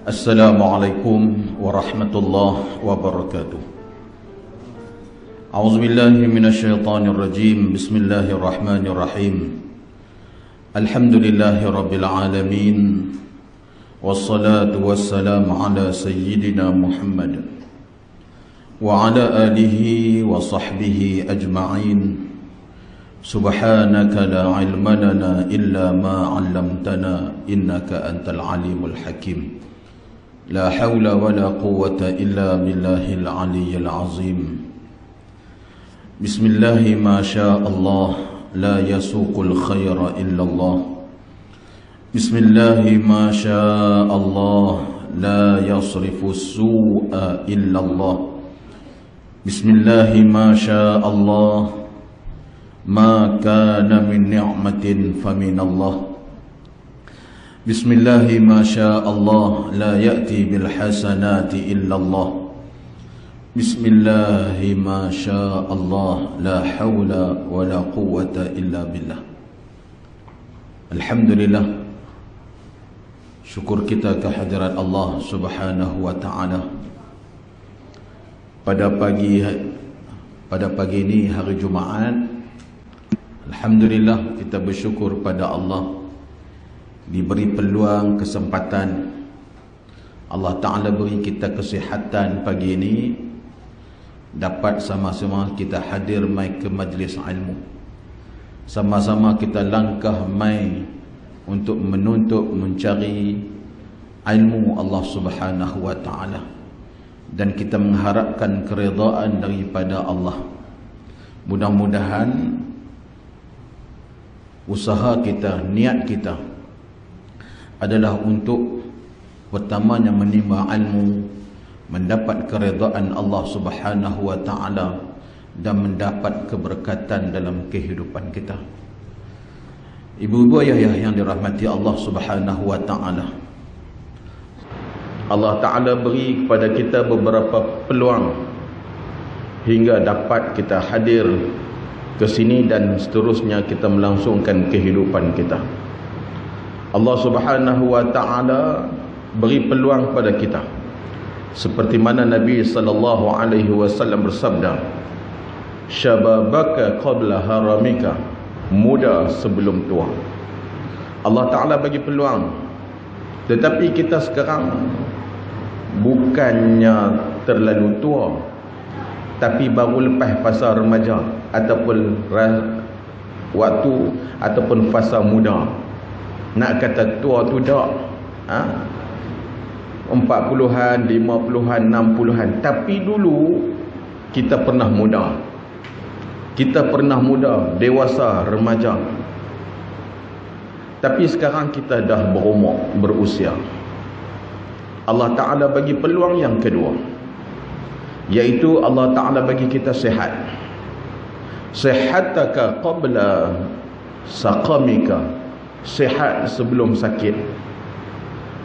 Assalamualaikum warahmatullahi wabarakatuh. A'udzubillahi minasyaitonir rajim. Bismillahirrahmanirrahim. Alhamdulillahi rabbil alamin. Wassalatu wassalamu ala sayyidina Muhammad wa ala alihi wa sahbihi ajma'in. Subhanaka la ilma lana illa ma 'allamtana innaka antal alimul hakim. La hawla wa la quwwata illa billahil aliyyil azim. Bismillahi ma syaa Allah la yasuqul khaira illa Allah. Bismillahi ma syaa Allah la yasrifu su'a illa Allah. Bismillahi ma syaa Allah ma kana min ni'matin famin Allah. Bismillahi ma syaa Allah la ya'ti bil hasanati illa Allah. Bismillahi ma syaa Allah la hawla wa la quwwata illa billah. Alhamdulillah, syukur kita kehadirat Allah Subhanahu wa ta'ala. Pada pagi ini hari Jumaat, alhamdulillah kita bersyukur pada Allah diberi peluang, kesempatan. Allah Ta'ala beri kita kesihatan pagi ini, dapat sama-sama kita hadir mai ke majlis ilmu, sama-sama kita langkah mai untuk menuntut, mencari ilmu Allah Subhanahu wa ta'ala, dan kita mengharapkan keridaan daripada Allah. Mudah-mudahan usaha kita, niat kita adalah untuk pertamanya menimba ilmu, mendapat keridaan Allah Subhanahu wa ta'ala, dan mendapat keberkatan dalam kehidupan kita. Ibu-ibu, ayah yang dirahmati Allah Subhanahu wa ta'ala, Allah Ta'ala beri kepada kita beberapa peluang hingga dapat kita hadir ke sini dan seterusnya kita melangsungkan kehidupan kita. Allah Subhanahu wa ta'ala beri peluang kepada kita, seperti mana Nabi sallallahu alaihi wasallam bersabda, syababaka qabla haramika, muda sebelum tua. Allah Ta'ala bagi peluang, tetapi kita sekarang bukannya terlalu tua, tapi baru lepas fasa remaja ataupun waktu ataupun fasa muda. Nak kata tua tu tak, 40-an, 50-an, 60-an. Tapi dulu kita pernah muda. Kita pernah muda, dewasa, remaja. Tapi sekarang kita dah berumur, berusia. Allah Ta'ala bagi peluang yang kedua, iaitu Allah Ta'ala bagi kita sihat. Sihataka qabla saqamika, sihat sebelum sakit.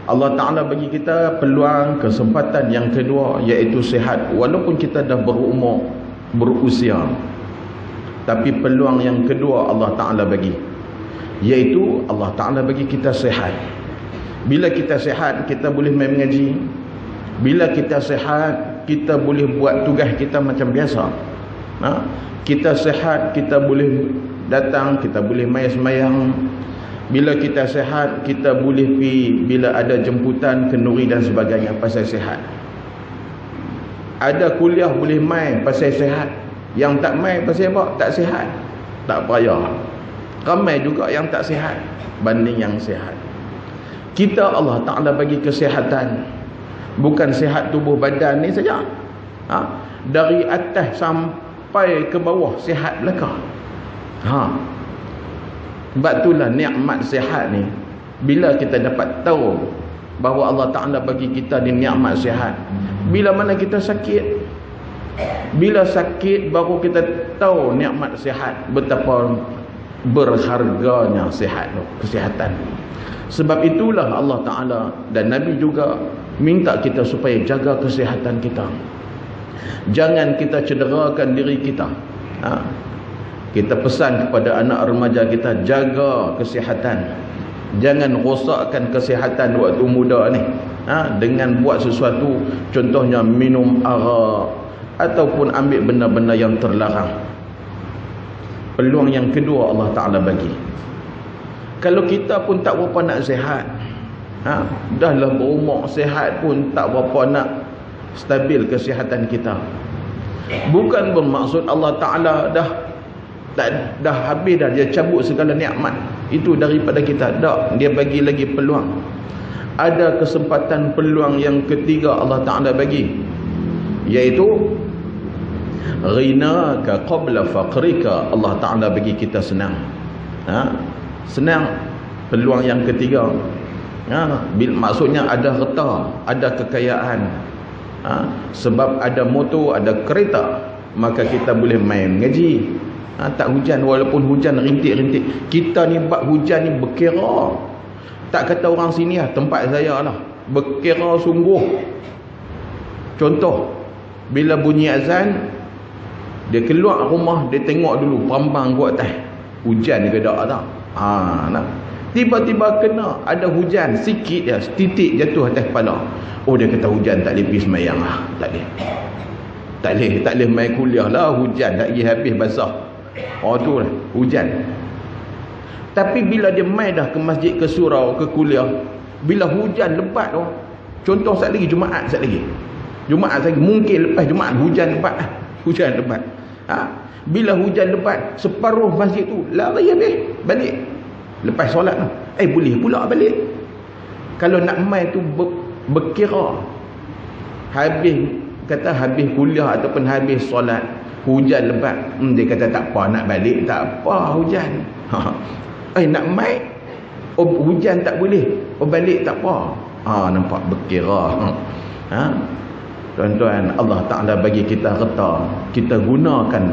Allah Ta'ala bagi kita peluang, kesempatan yang kedua, iaitu sihat. Walaupun kita dah berumur, berusia, tapi peluang yang kedua Allah Ta'ala bagi, iaitu Allah Ta'ala bagi kita sihat. Bila kita sihat, kita boleh main mengaji. Bila kita sihat, kita boleh buat tugas kita macam biasa. Kita sihat, kita boleh datang, kita boleh main semayang. Bila kita sihat, kita boleh pergi bila ada jemputan, kenduri dan sebagainya, pasal sihat. Ada kuliah boleh main pasal sihat. Yang tak main pasal apa? Tak sihat. Tak payah. Ramai juga yang tak sihat banding yang sihat. Kita Allah Ta'ala bagi kesihatan. Bukan sihat tubuh badan ni saja. Dari atas sampai ke bawah sihat belaka. Sebab itulah nikmat sihat ni, bila kita dapat tahu bahawa Allah Ta'ala bagi kita ni nikmat sihat, bila mana kita sakit, bila sakit baru kita tahu nikmat sihat, betapa berharganya sihat, kesihatan. Sebab itulah Allah Ta'ala dan Nabi juga minta kita supaya jaga kesihatan kita. Jangan kita cederakan diri kita. Kita pesan kepada anak remaja kita, jaga kesihatan. Jangan rosakkan kesihatan waktu muda ni, dengan buat sesuatu, contohnya minum arak ataupun ambil benda-benda yang terlarang. Peluang yang kedua Allah Ta'ala bagi, kalau kita pun tak berapa nak sihat, dah lah berumur sihat pun tak berapa nak stabil kesihatan kita, bukan bermaksud Allah Ta'ala dah habis dah, dia cabut segala nikmat itu daripada kita. Tak, dia bagi lagi peluang. Ada kesempatan peluang yang ketiga Allah Ta'ala bagi, iaitu ghinaka qabla faqrika. Allah Ta'ala bagi kita senang, senang. Peluang yang ketiga, maksudnya ada harta, ada kekayaan, sebab ada motor, ada kereta, maka kita boleh main mengaji. Tak hujan, walaupun hujan rintik-rintik, kita ni bab hujan ni berkira. Tak kata orang sini tempat saya lah, berkira sungguh. Contoh, bila bunyi azan, dia keluar rumah, dia tengok dulu pambang ke atas, hujan ke tak tak. Tiba-tiba kena ada hujan sikit dia, setitik jatuh atas kepala. Oh, dia kata hujan tak boleh pergi semayang lah. Tak boleh main kuliah lah, hujan tak pergi habis basah. Oh, tu lah hujan. Tapi bila dia main dah ke masjid, ke surau, ke kuliah, bila hujan lebat tu, contoh sat lagi Jumaat, Jumaat lagi, mungkin lepas Jumaat hujan lebat, bila hujan lebat, separuh masjid tu lari habis balik lepas solat tu. Boleh pula balik. Kalau nak main tu berkira, habis kuliah ataupun habis solat, hujan lebat, dia kata tak apa nak balik, tak apa hujan. Nak main, hujan tak boleh, balik tak apa. Nampak berkira. Tuan-tuan, Allah Ta'ala bagi kita harta, kita gunakan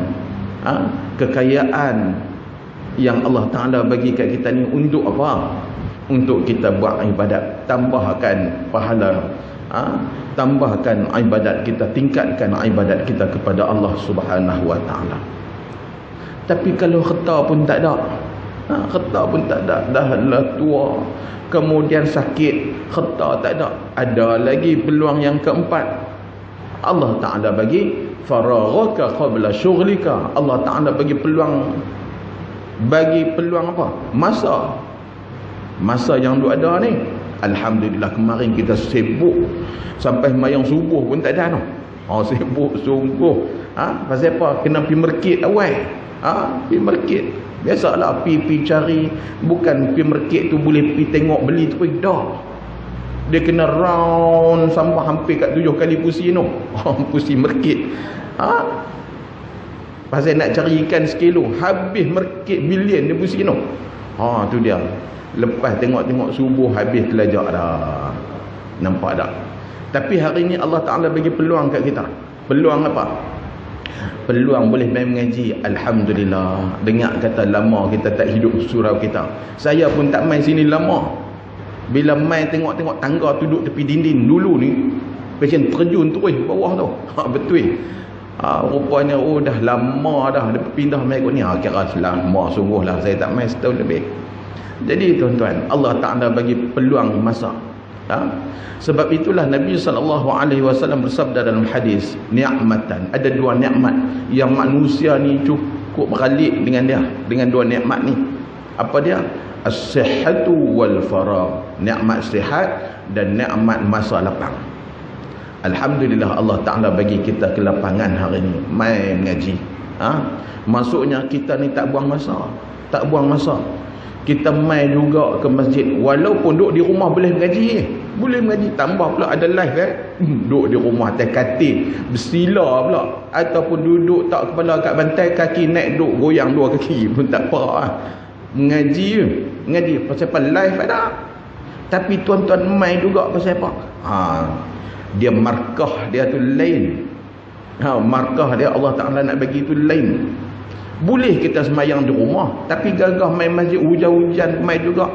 kekayaan yang Allah Ta'ala bagi kat kita ni untuk apa? Untuk kita buat ibadat, tambahkan pahala, tambahkan ibadat kita, tingkatkan ibadat kita kepada Allah Subhanahu Wa Ta'ala. Tapi kalau harta pun tak ada, dah lah tua, kemudian sakit, harta tak ada, ada lagi peluang yang keempat. Allah Ta'ala bagi faraghaka qabla syughlika. Allah Ta'ala bagi peluang apa? Masa yang duk ada ni. Alhamdulillah, kemarin kita sibuk sampai mayang subuh pun tak ada no. Sibuk sungguh. Pasal apa? Kena pergi market awal. Pergi market. Biasalah pergi cari, bukan pergi market tu boleh pergi tengok beli tu dah. Dia kena round sampai hampir kat 7 kali pusi no. Pusi market. Pasal nak cari ikan sekilo, habis market bilion dia pusi no. Tu dia. Lepas tengok-tengok subuh habis telajak dah. Nampak tak? Tapi hari ni Allah Ta'ala bagi peluang kat kita. Peluang apa? Peluang boleh main mengaji. Alhamdulillah. Dengar kata lama kita tak hidup surau kita. Saya pun tak main sini lama. Bila main tengok-tengok tangga duduk tepi dinding dulu ni, pasien terjun terus bawah tu. Betul. Rupanya dah lama dah dia pindah main kot ni. Kira lama sungguh lah saya tak main setahun lebih. Jadi tuan-tuan, Allah Ta'ala bagi peluang masa. Sebab itulah Nabi SAW bersabda dalam hadis, ni'matan, ada dua nikmat yang manusia ni cukup beralik dengan dia, dengan dua nikmat ni. Apa dia? As-sihhatu wal faragh. Nikmat sihat dan nikmat masa lapang. Alhamdulillah, Allah Ta'ala bagi kita kelapangan hari ni main mengaji. Maksudnya kita ni tak buang masa. Kita main juga ke masjid, walaupun duduk di rumah boleh mengaji. Tambah pula ada live duduk di rumah atas katil bersila pula, ataupun duduk tak kepala kat bantai, kaki naik duduk goyang dua kaki pun tak apa. Mengaji pasal apa? Live ada. Tapi tuan-tuan main juga pasal apa? Dia markah dia tu lain. Markah dia Allah Ta'ala nak bagi tu lain. Boleh kita semayang di rumah, tapi gagah main masjid, hujan-hujan main juga,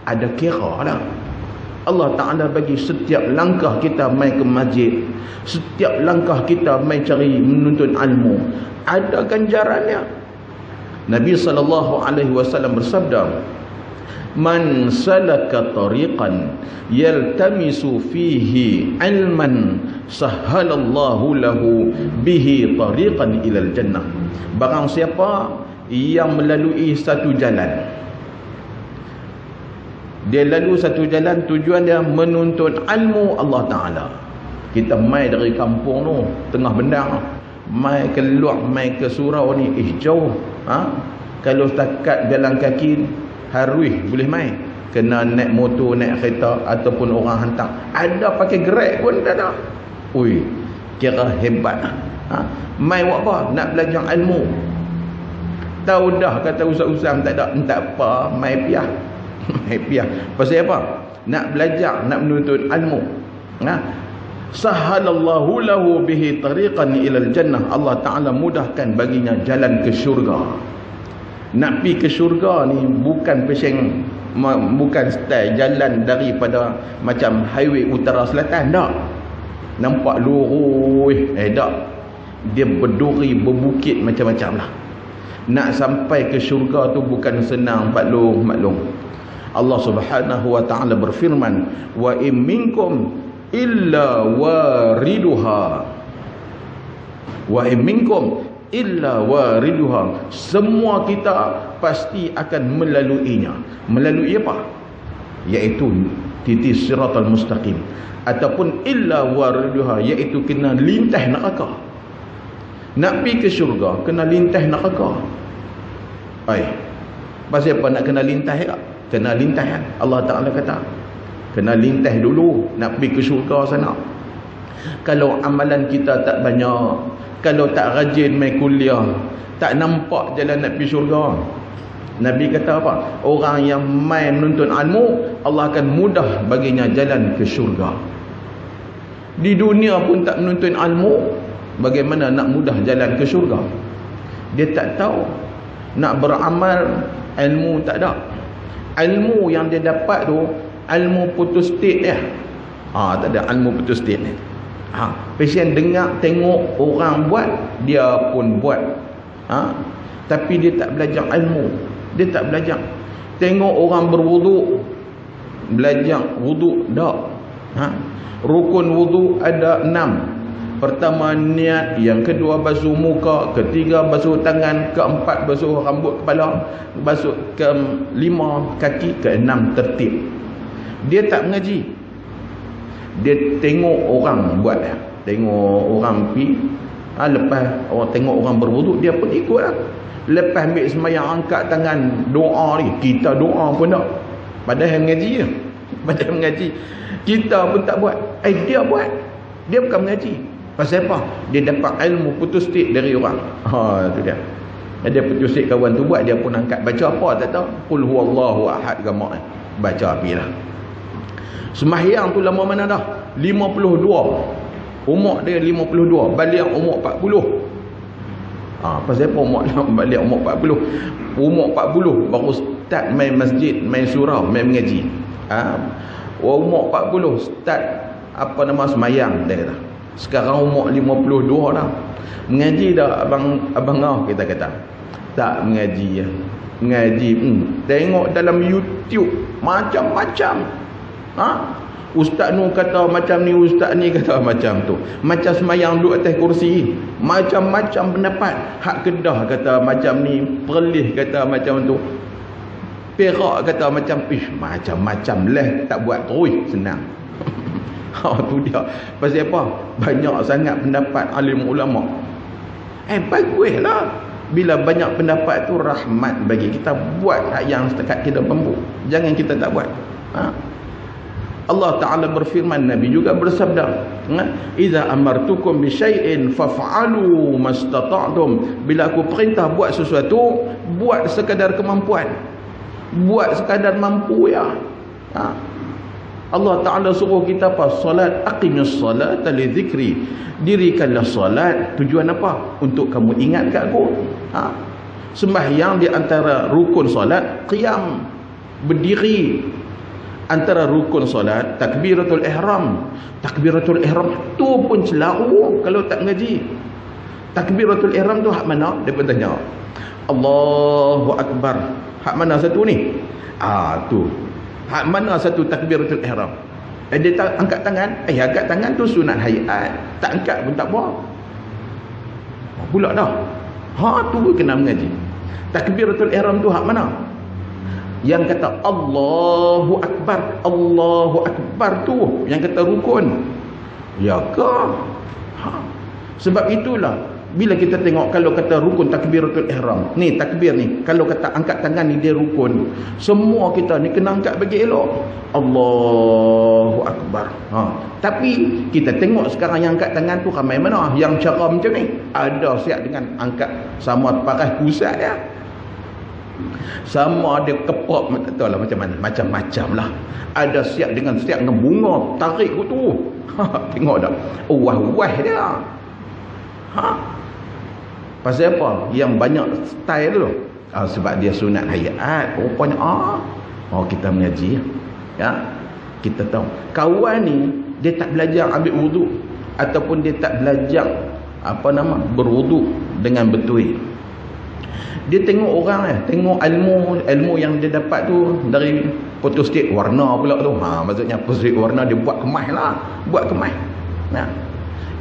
ada kira dah. Allah Ta'ala bagi setiap langkah kita main ke masjid, setiap langkah kita main cari menuntut ilmu, ada ganjarannya. Nabi SAW bersabda, Man salaka tariqan yaltamisu fihi ilman sahhalallahu lahu bihi tariqan ilal jannah. Barang siapa yang melalui satu jalan, dia lalu satu jalan, tujuan dia menuntut ilmu Allah Ta'ala. Kita mai dari kampung tu, tengah bendang, mai keluar, mai ke surau ni, jauh. Kalau setakat jalan kaki harus boleh mai, kena naik motor, naik kereta ataupun orang hantar. Ada pakai Grab pun tak ada. Ui, kira hebat. Mai buat apa? Nak belajar ilmu. Tahu dah kata Ustaz tak ada, tak apa, mai piah. Mai piah. Pasal apa? Nak belajar, nak menuntut ilmu. Sahhalallahu lahu bihi tariqan ilal jannah. Allah Ta'ala mudahkan baginya jalan ke syurga. Nak pergi ke syurga ni bukan peseng, bukan style jalan daripada macam highway utara selatan, tak. Nampak lurus, tak. Dia berduri, berbukit macam-macam lah. Nak sampai ke syurga tu bukan senang, maklum. Allah Subhanahu wa Ta'ala berfirman, wa in minkum illa wariduha, wa in minkum illa wariduha. Semua kita pasti akan melaluinya. Melalui apa? Iaitu titis siratal mustaqim, ataupun illa wariduha, iaitu kena lintah neraka. Nak pergi ke syurga kena lintah neraka. Pasal apa nak kena lintah ya? Kena lintah kan? Allah Ta'ala kata kena lintah dulu nak pergi ke syurga sana. Kalau amalan kita tak banyak, kalau tak rajin main kuliah, tak nampak jalan nak pergi syurga. Nabi kata apa? Orang yang main menuntut ilmu, Allah akan mudah baginya jalan ke syurga. Di dunia pun tak menuntut ilmu, bagaimana nak mudah jalan ke syurga? Dia tak tahu. Nak beramal, ilmu tak ada. Ilmu yang dia dapat tu, ilmu putus state dia. Tak ada ilmu putus state ni. Pasien dengar, tengok orang buat, dia pun buat. Tapi dia tak belajar ilmu. Dia tak belajar. Tengok orang berwuduk, belajar wuduk tak. Rukun wuduk ada 6. Pertama niat, yang kedua basuh muka, ketiga basuh tangan, keempat basuh rambut kepala, basuh kelima kaki, keenam tertib. Dia tak mengaji. Dia tengok orang buat, tengok orang pi, lepas orang tengok orang berwuduk, dia pun ikut lah. Lepas ambil semayang, angkat tangan, doa ni, kita doa pun tak. Padahal mengaji je. Padahal mengaji. Kita pun tak buat. Dia buat. Dia bukan mengaji. Pasal apa? Dia dapat ilmu putus state dari orang. Itu dia. Dia putus state, kawan tu buat, dia pun angkat. Baca apa tak tahu. Qul huwallahu ahad gamak. Baca apilah. Sembahyang tu lama mana dah? 52. Umur dia 52. Balik umur 40. Pasal apa balik umur 40? Umur 40 baru start main masjid, main surau, main mengaji. Umur 40 start semayang, dia kata. Sekarang umur 52 dah. Mengaji dah abang kita kata. Tak mengaji ya. Mengaji tengok dalam YouTube macam-macam. Ustaz nu kata macam ni, ustaz ni kata macam tu. Macam semayang duduk atas kursi, macam-macam pendapat. Hak Kedah kata macam ni, Perlis kata macam tu, Perak kata macam macam-macam lah. Tak buat terus senang. Tu dia. Pasal apa? Banyak sangat pendapat alim ulama. Baguslah. Bila banyak pendapat tu rahmat bagi kita. Buat hak yang setakat kita mampu. Jangan kita tak buat. Allah Ta'ala berfirman, Nabi juga bersabda, "Idza amartukum bi syai'in faf'alu mastata'tum." Bila aku perintah buat sesuatu, buat sekadar kemampuan. Buat sekadar mampu ya. Allah Ta'ala suruh kita apa? Salat, aqimus salata li dzikri. Dirikanlah salat. Tujuan apa? Untuk kamu ingat kat aku. Sembahyang di antara rukun salat, qiyam, berdiri. Antara rukun salat, takbiratul ihram. Takbiratul ihram tu pun celaru kalau tak ngaji. Takbiratul ihram tu hak mana? Dia pun tanya. Allahu Akbar. Hak mana satu ni? Tu. Hak mana satu takbiratul ihram? Dia angkat tangan. Angkat tangan tu sunat hayat. Tak angkat pun tak apa. Pula dah. Tu kena mengaji. Takbiratul ihram tu hak mana? Yang kata Allahu Akbar. Allahu Akbar tu yang kata rukun. Ya ke? Sebab itulah bila kita tengok kalau kata rukun takbiratul ihram, ni takbir ni, kalau kata angkat tangan ni dia rukun, semua kita ni kena angkat bagi elok. Allahu Akbar. Tapi kita tengok sekarang yang angkat tangan tu ramai mana yang cara macam ni. Ada siap dengan angkat sama pakai pusat ya. Sama ada kepok, tak tahu lah macam mana, macam-macam lah. Ada siap dengan bunga tarik tu. Tengok dah. Wah-wah dia. Pasal apa? Yang banyak style tu. Sebab dia sunat hayat. Rupanya kita mengaji. Ya. Kita tahu. Kawan ni dia tak belajar ambil wuduk ataupun dia tak belajar berwuduk dengan betul. Dia tengok orang tengok ilmu yang dia dapat tu dari photostat warna pula tu. Maksudnya photostat warna dia buat kemas lah. Buat kemas. Nah.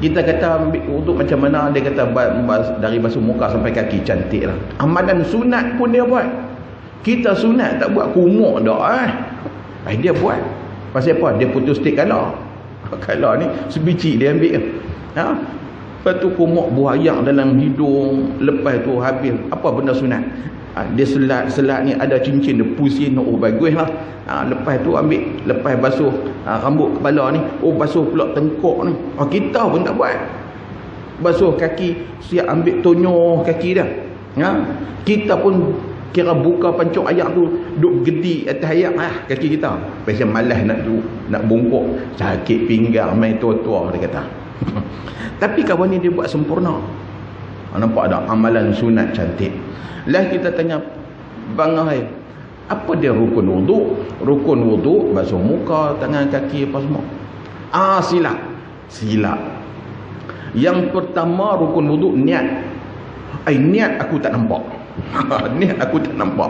Kita kata ambil wuduk macam mana, dia kata dari basuh muka sampai kaki, cantik lah. Amalan sunat pun dia buat. Kita sunat tak buat kumuk dah dia buat. Pasal apa? Dia putus stick kalau ni sebiji dia ambil. Lepas tu kumuk buayak dalam hidung. Lepas tu habis apa benda sunat. Dia selat ni ada cincin, dia pusing. Bagus lah. Lepas tu ambil, lepas basuh rambut kepala ni, basuh pula tengkok ni. Kita pun tak buat. Basuh kaki, siap ambil tonyoh kaki dia. Kita pun kira buka pancuk ayak tu, duk gedi atas ayak kaki kita. Pasal malas nak bungkuk, sakit pinggang, main tua-tua dia kata. Tapi kawan ni dia buat sempurna. Nampak tak amalan sunat cantik. Lah kita tanya bang hai, apa dia rukun wuduk? Rukun wuduk basuh muka, tangan, kaki apa semua. Silap. Yang pertama rukun wuduk niat. Niat aku tak nampak. Niat aku tak nampak.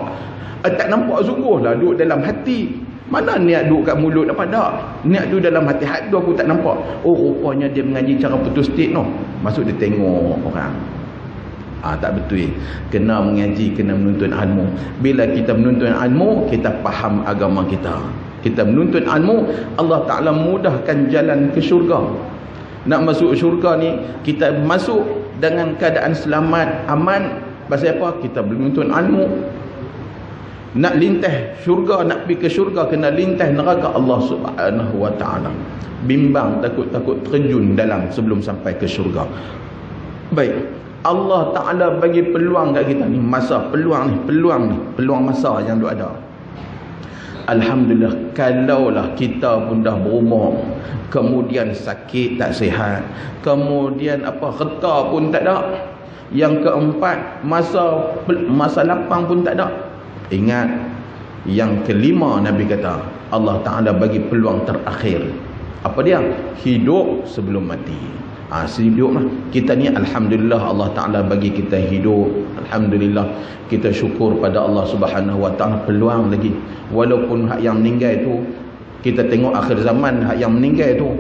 Tak nampak sungguh lah, duduk dalam hati. Mana niat duduk kat mulut apa tak? Niat duduk dalam hati. Hati aku tak nampak. Rupanya dia mengaji cara putus stik no. Masuk dia tengok orang. Tak betul. Kena mengaji, kena menuntut ilmu. Bila kita menuntut ilmu, kita faham agama kita. Kita menuntut ilmu, Allah Ta'ala mudahkan jalan ke syurga. Nak masuk syurga ni, kita masuk dengan keadaan selamat, aman. Pasal apa? Kita menuntut ilmu. Nak lintah syurga, nak pergi ke syurga, kena lintah neraka Allah Subhanahu Wa Ta'ala. Bimbang, takut terjun dalam sebelum sampai ke syurga. Baik. Allah Ta'ala bagi peluang kat kita ni. Peluang masa yang duk ada. Alhamdulillah, kalaulah kita pun dah berumur, kemudian sakit tak sihat, kemudian harta pun tak ada, yang keempat masa lapang pun tak ada. Ingat, yang kelima Nabi kata, Allah Ta'ala bagi peluang terakhir. Apa dia? Hidup sebelum mati. Hidup lah. Kita ni alhamdulillah Allah Ta'ala bagi kita hidup. Alhamdulillah. Kita syukur pada Allah Subhanahu Wa Ta'ala peluang lagi. Walaupun hak yang meninggal tu, kita tengok akhir zaman, hak yang meninggal tu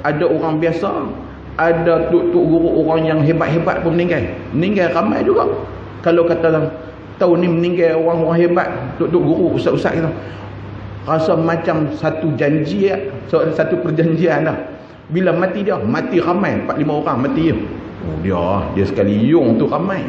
ada orang biasa, ada tuk-tuk guru orang yang hebat-hebat pun meninggal ramai juga. Kalau kata tahun ni meninggal orang-orang hebat, tuk-tuk guru, ustaz-ustaz kita, rasa macam satu janji, satu perjanjian lah. Bila mati dia, mati ramai, 4-5 orang mati dia sekali yung tu ramai.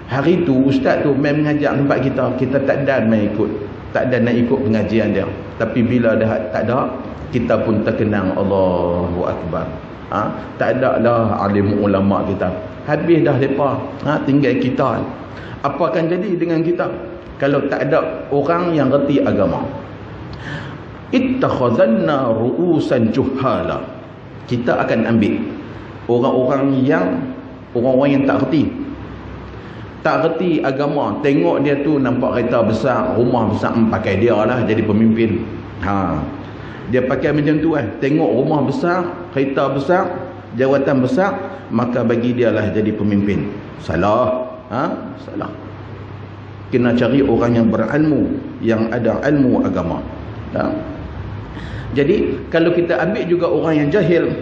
Hari tu ustaz tu main mengajak tempat kita tak ada nak ikut pengajian dia. Tapi bila dah tak ada, kita pun terkenang Allahu Akbar. Tak ada lah alim ulama kita. Habis dah mereka. Tinggal kita. Apa akan jadi dengan kita kalau tak ada orang yang reti agama? Ittakhadhanna ru'usan juhala. Kita akan ambil orang-orang yang tak reti agama. Tengok dia tu nampak kereta besar, rumah besar, pakai dia lah jadi pemimpin. Dia pakai macam tu tengok rumah besar, kereta besar, jawatan besar, maka bagi dia lah jadi pemimpin. Salah. Kena cari orang yang berilmu, yang ada ilmu agama. Jadi kalau kita ambil juga orang yang jahil,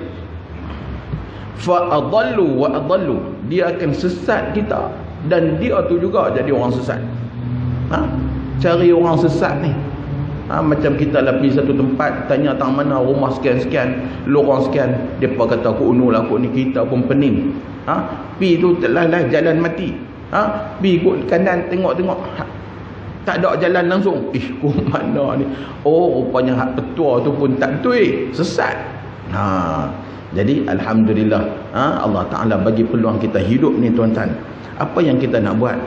fa adallu wa adallu, dia akan sesat kita dan dia tu juga jadi orang sesat. Cari orang sesat ni. Macam kita pergi satu tempat, tanya tang mana rumah sekian-sekian, lorong sekian, depa kata aku unulah aku ni, kita pun pening. Pi tu telah jalan mati. Pi kot kanan tengok-tengok, tak ada jalan langsung. Ku mana ni? Oh, rupanya hak petua tu pun tak betul, sesat. Jadi alhamdulillah, Allah Taala bagi peluang kita hidup ni tuan-tuan. Apa yang kita nak buat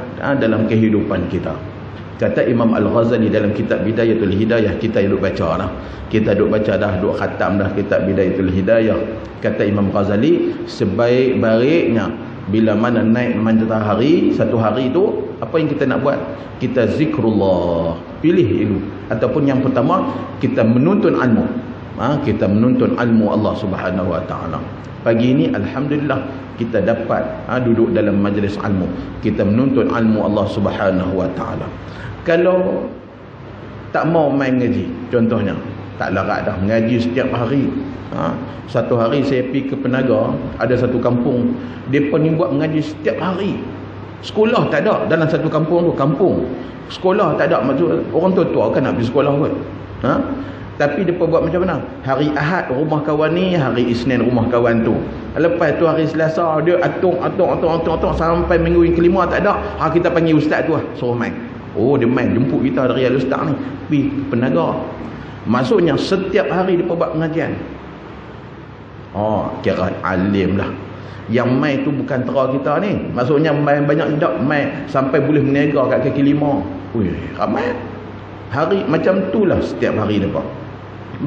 dalam kehidupan kita? Kata Imam Al-Ghazali dalam kitab Bidayatul Hidayah, kita duk baca dah. Kita duk baca dah, duk khatam dah kitab Bidayatul Hidayah. Kata Imam Ghazali, sebaik-baiknya bila mana naik matahari satu hari tu, apa yang kita nak buat? Kita zikrullah, pilih ilmu. Ataupun yang pertama, kita menuntun ilmu. Kita menuntun ilmu Allah Subhanahu Wa Taala. Pagi ini alhamdulillah kita dapat duduk dalam majlis ilmu. Kita menuntut ilmu Allah Subhanahu Wa Taala. Kalau tak mau main ngaji, contohnya tak larat dah mengaji setiap hari. Satu hari saya pergi ke Penaga, ada satu kampung, depa ni buat mengaji setiap hari. Sekolah tak ada dalam satu kampung tu, sekolah tak ada. Maksud orang tua-tua kan nak pergi sekolah kot. Tapi depa buat macam mana? Hari Ahad rumah kawan ni, hari Isnin rumah kawan tu. Lepas tu hari Selasa dia atung sampai minggu yang kelima tak ada. Kita panggil ustaz tu suruh main. Oh, dia main jemput kita dari Al-Ustaz ni pergi Penaga. Maksudnya setiap hari depa buat pengajian. Kira alim lah. Yang main tu bukan tera kita ni. Maksudnya main banyak tidak, main sampai boleh meniaga kat kaki lima. Ramai. Hari macam tu lah setiap hari depa.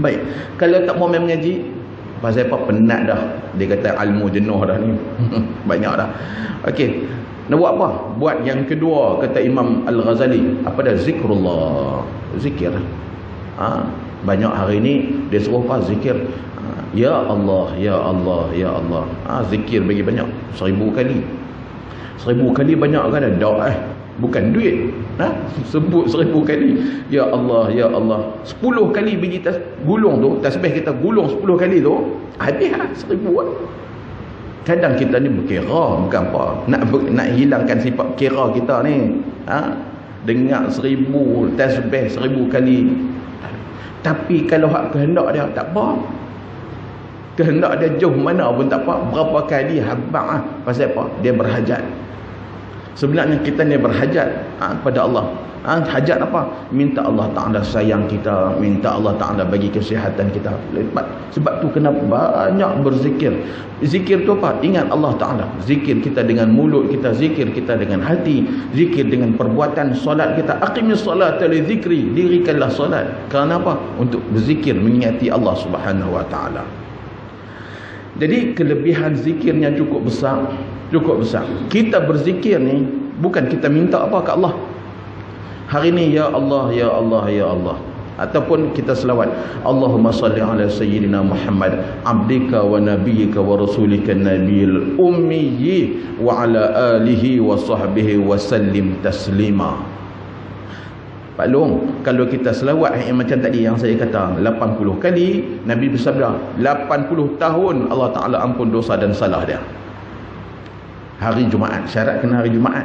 Baik, kalau tak mau main mengaji, pasal apa? Penat dah. Dia kata ilmu jenuh dah ni. Banyak dah. Okey, nak buat apa? Buat yang kedua, kata Imam Al-Ghazali, apa dah? Zikrullah, zikir. Banyak hari ni dia suruh apa? Zikir. Ya Allah, ya Allah, ya Allah. Zikir bagi banyak, 1000 kali. 1000 kali banyak kan ada bukan duit. Sebut 1000 kali ya Allah, ya Allah. 10 kali biji gulung tu, tasbih kita gulung 10 kali tu, habis 1000 lah. Kadang kita ni berkira, bukan apa, nak hilangkan sifat kira kita ni. Dengar 1000 tasbih 1000 kali. Tapi kalau hak kehendak dia tak apa. Kehendak dia jauh mana pun tak apa. Berapa kali habaq pasal apa? Dia berhajat. Sebenarnya kita ni berhajat pada Allah. Hajat apa? Minta Allah Ta'ala sayang kita, minta Allah Ta'ala bagi kesihatan kita. Sebab tu kena banyak berzikir. Zikir tu apa? Ingat Allah Ta'ala. Zikir kita dengan mulut kita, zikir kita dengan hati, zikir dengan perbuatan. Solat kita, aqimis salata li zikri, dirikanlah solat. Kerana apa? Untuk berzikir, mengingati Allah Subhanahu Wa Ta'ala. Jadi kelebihan zikirnya cukup besar. Cukup besar. Kita berzikir ni bukan kita minta apa ke Allah. Hari ni ya Allah, ya Allah, ya Allah. Ataupun kita selawat, Allahumma salli ala sayyidina Muhammad abdika wa nabiyyika wa rasulika nabiyil ummi wa ala alihi wa sahbihi wa sallim taslima. Pak Long, kalau kita selawat yang macam tadi yang saya kata 80 kali, Nabi bersabda 80 tahun Allah Ta'ala ampun dosa dan salah dia. Hari Jumaat, syarat kena hari Jumaat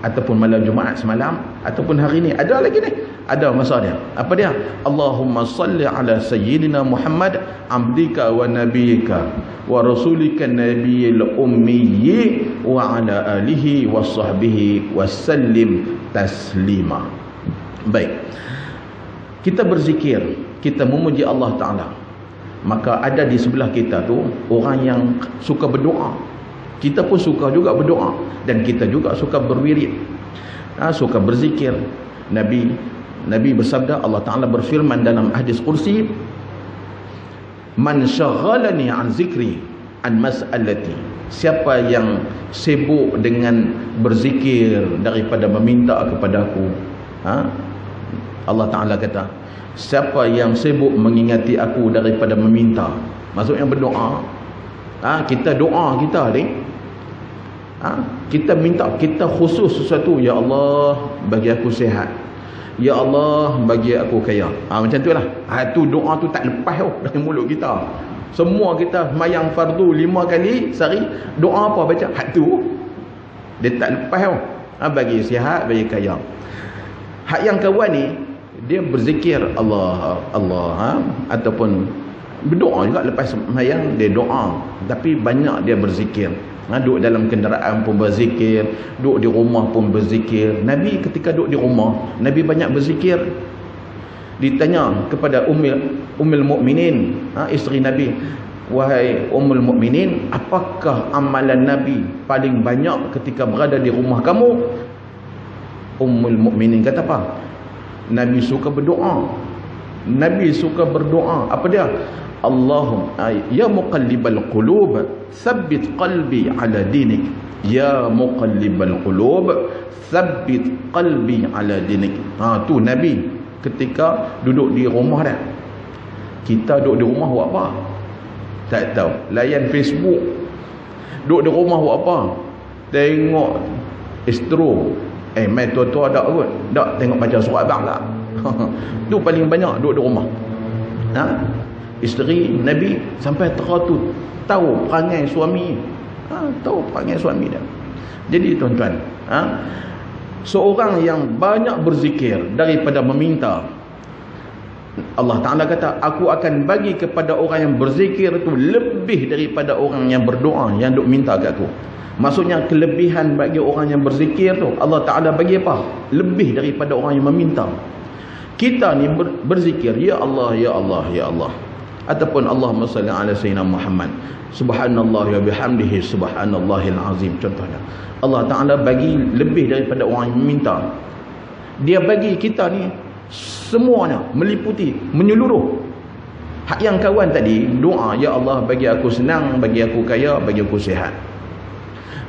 ataupun malam Jumaat semalam ataupun hari ni, ada lagi ni, ada masa dia. Apa dia? Allahumma salli ala sayyidina Muhammad abdika wa nabiyyika wa rasulika nabiyil ummi wa ala alihi wa sahbihi wa sallim taslima. Baik, kita berzikir, kita memuji Allah Ta'ala, maka ada di sebelah kita tu orang yang suka berdoa. Kita pun suka juga berdoa, dan kita juga suka berwirid, suka berzikir. Nabi bersabda, Allah Ta'ala berfirman dalam hadis kursi, man syaghalani an zikri an mas'alati, siapa yang sibuk dengan berzikir daripada meminta kepadaku. Allah Ta'ala kata, siapa yang sibuk mengingati aku daripada meminta, maksudnya berdoa. Kita doa kita ni, Kita minta, kita khusus sesuatu, ya Allah bagi aku sihat, ya Allah bagi aku kaya. Macam tu lah. Tu doa tu tak lepas dari mulut kita. Semua kita mayang fardu 5 kali sehari, doa apa baca? Hak tu dia tak lepas bagi sihat, bagi kaya. Hak yang kawan ni dia berzikir Allah Allah ataupun berdoa juga lepas mayang, dia doa, tapi banyak dia berzikir. Duduk dalam kenderaan pun berzikir, duduk di rumah pun berzikir. Nabi ketika duduk di rumah, Nabi banyak berzikir. Ditanya kepada Ummul Mukminin, isteri Nabi, wahai Ummul Mukminin, apakah amalan Nabi paling banyak ketika berada di rumah kamu? Ummul Mukminin kata apa? Nabi suka berdoa. Nabi suka berdoa. Apa dia? Allahumma ya muqallibal qulub tsabbit qalbi ala dinik, ya muqallibal qulub tsabbit qalbi ala dinik. Tu Nabi ketika duduk di rumah dah. Kita duduk di rumah buat apa? Tak tahu. Layan Facebook. Duduk di rumah buat apa? Tengok Astro. Mai tua-tua tak kot. Tak tengok baca surat abang tak. Tu paling banyak duduk di rumah. Isteri Nabi sampai teratur tahu perangai suami. Tahu perangai suami dia. Jadi tuan-tuan, seorang yang banyak berzikir daripada meminta, Allah Ta'ala kata, aku akan bagi kepada orang yang berzikir itu lebih daripada orang yang berdoa, yang duk minta kat aku. Maksudnya kelebihan bagi orang yang berzikir tu Allah Ta'ala bagi apa? Lebih daripada orang yang meminta. Kita ni berzikir, ya Allah, ya Allah, ya Allah, ataupun Allahumma salli ala sayyidina Muhammad, subhanallah wa bihamdihi subhanallahil azim. Contohnya Allah Ta'ala bagi lebih daripada orang yang meminta. Dia bagi kita ni semuanya, meliputi, menyeluruh. Hak yang kawan tadi doa, ya Allah bagi aku senang, bagi aku kaya, bagi aku sihat.